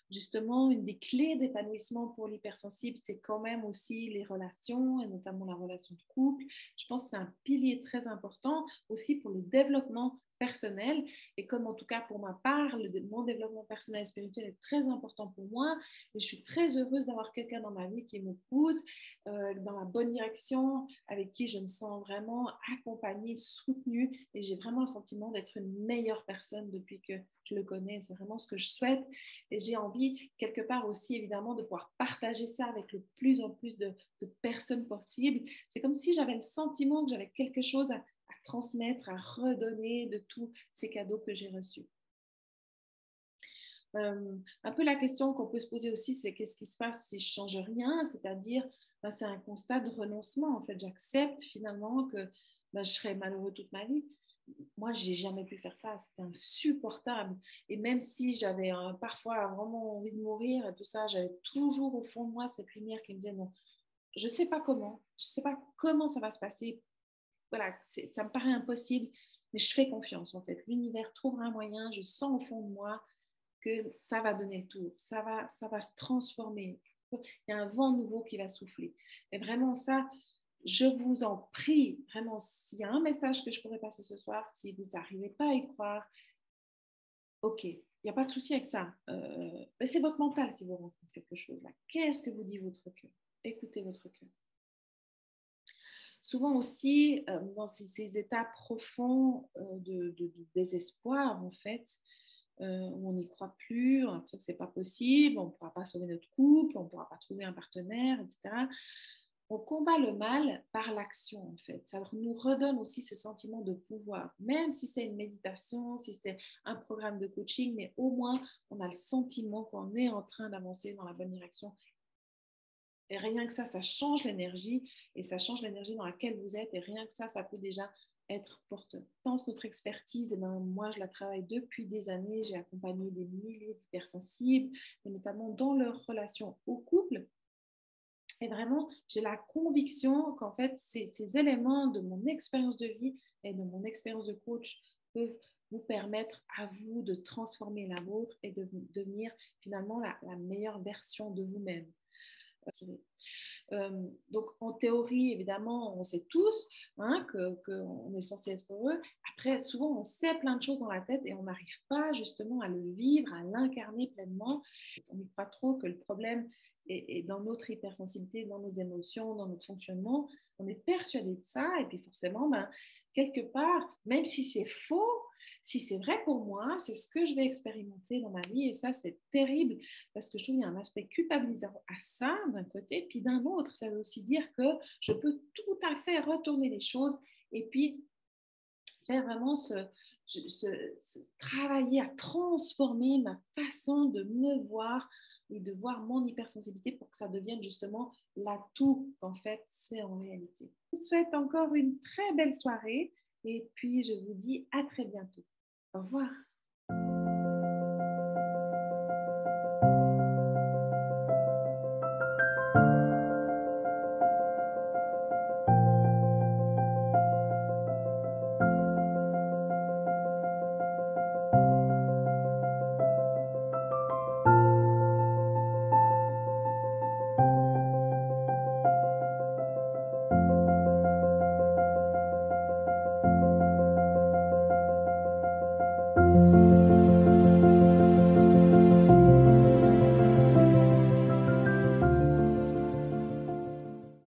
justement, une des clés d'épanouissement pour l'hypersensible, c'est quand même aussi les relations, et notamment la relation de couple. Je pense que c'est un pilier très important aussi pour le développement personnel. Et comme en tout cas pour ma part, mon développement personnel et spirituel est très important pour moi. Et je suis très heureuse d'avoir quelqu'un dans ma vie qui me pousse dans la bonne direction, avec qui je me sens vraiment accompagnée, soutenue. Et j'ai vraiment le sentiment d'être une meilleure personne depuis que je le connais. C'est vraiment ce que je souhaite. Et j'ai envie, quelque part aussi, évidemment, de pouvoir partager ça avec le plus en plus de personnes possibles. C'est comme si j'avais le sentiment que j'avais quelque chose à transmettre, à redonner de tous ces cadeaux que j'ai reçus. Un peu la question qu'on peut se poser aussi, c'est qu'est-ce qui se passe si je change rien? C'est-à-dire, ben, c'est un constat de renoncement. En fait, j'accepte finalement que ben, je serai malheureux toute ma vie. Moi, j'ai jamais pu faire ça. C'était insupportable. Et même si j'avais parfois vraiment envie de mourir et tout ça, j'avais toujours au fond de moi cette lumière qui me disait non, je sais pas comment, je sais pas comment ça va se passer. Voilà, ça me paraît impossible, mais je fais confiance en fait. L'univers trouvera un moyen. Je sens au fond de moi que ça va donner le tour, ça va se transformer. Il y a un vent nouveau qui va souffler. Et vraiment ça, je vous en prie, vraiment, s'il y a un message que je pourrais passer ce soir, si vous n'arrivez pas à y croire, ok, il n'y a pas de souci avec ça. Mais c'est votre mental qui vous raconte quelque chose là. Qu'est-ce que vous dit votre cœur? Écoutez votre cœur. Souvent aussi, dans ces états profonds de désespoir, en fait, où on n'y croit plus, on a l'impression que ce n'est pas possible, on ne pourra pas sauver notre couple, on ne pourra pas trouver un partenaire, etc. On combat le mal par l'action, en fait. Ça nous redonne aussi ce sentiment de pouvoir, même si c'est une méditation, si c'est un programme de coaching, mais au moins, on a le sentiment qu'on est en train d'avancer dans la bonne direction. Et rien que ça change l'énergie, et ça change l'énergie dans laquelle vous êtes, et rien que ça peut déjà être porteur. Je pense que notre expertise, moi, je la travaille depuis des années. J'ai accompagné des milliers d'hypersensibles, et notamment dans leur relation au couple. Et vraiment, j'ai la conviction qu'en fait, ces éléments de mon expérience de vie et de mon expérience de coach peuvent vous permettre à vous de transformer la vôtre et de devenir finalement la meilleure version de vous-même. Donc, en théorie, évidemment, on sait tous hein, qu'on est censé être heureux. Après, souvent, on sait plein de choses dans la tête et on n'arrive pas justement à le vivre, à l'incarner pleinement. On y croit trop que le problème est dans notre hypersensibilité, dans nos émotions, dans notre fonctionnement. On est persuadé de ça et puis forcément, ben, quelque part, même si c'est faux, si c'est vrai pour moi, c'est ce que je vais expérimenter dans ma vie et ça, c'est terrible parce que je trouve qu'il y a un aspect culpabilisant à ça d'un côté, puis d'un autre, ça veut aussi dire que je peux tout à fait retourner les choses et puis faire vraiment travailler à transformer ma façon de me voir et de voir mon hypersensibilité pour que ça devienne justement l'atout qu'en fait c'est en réalité. Je vous souhaite encore une très belle soirée et puis je vous dis à très bientôt. Au revoir.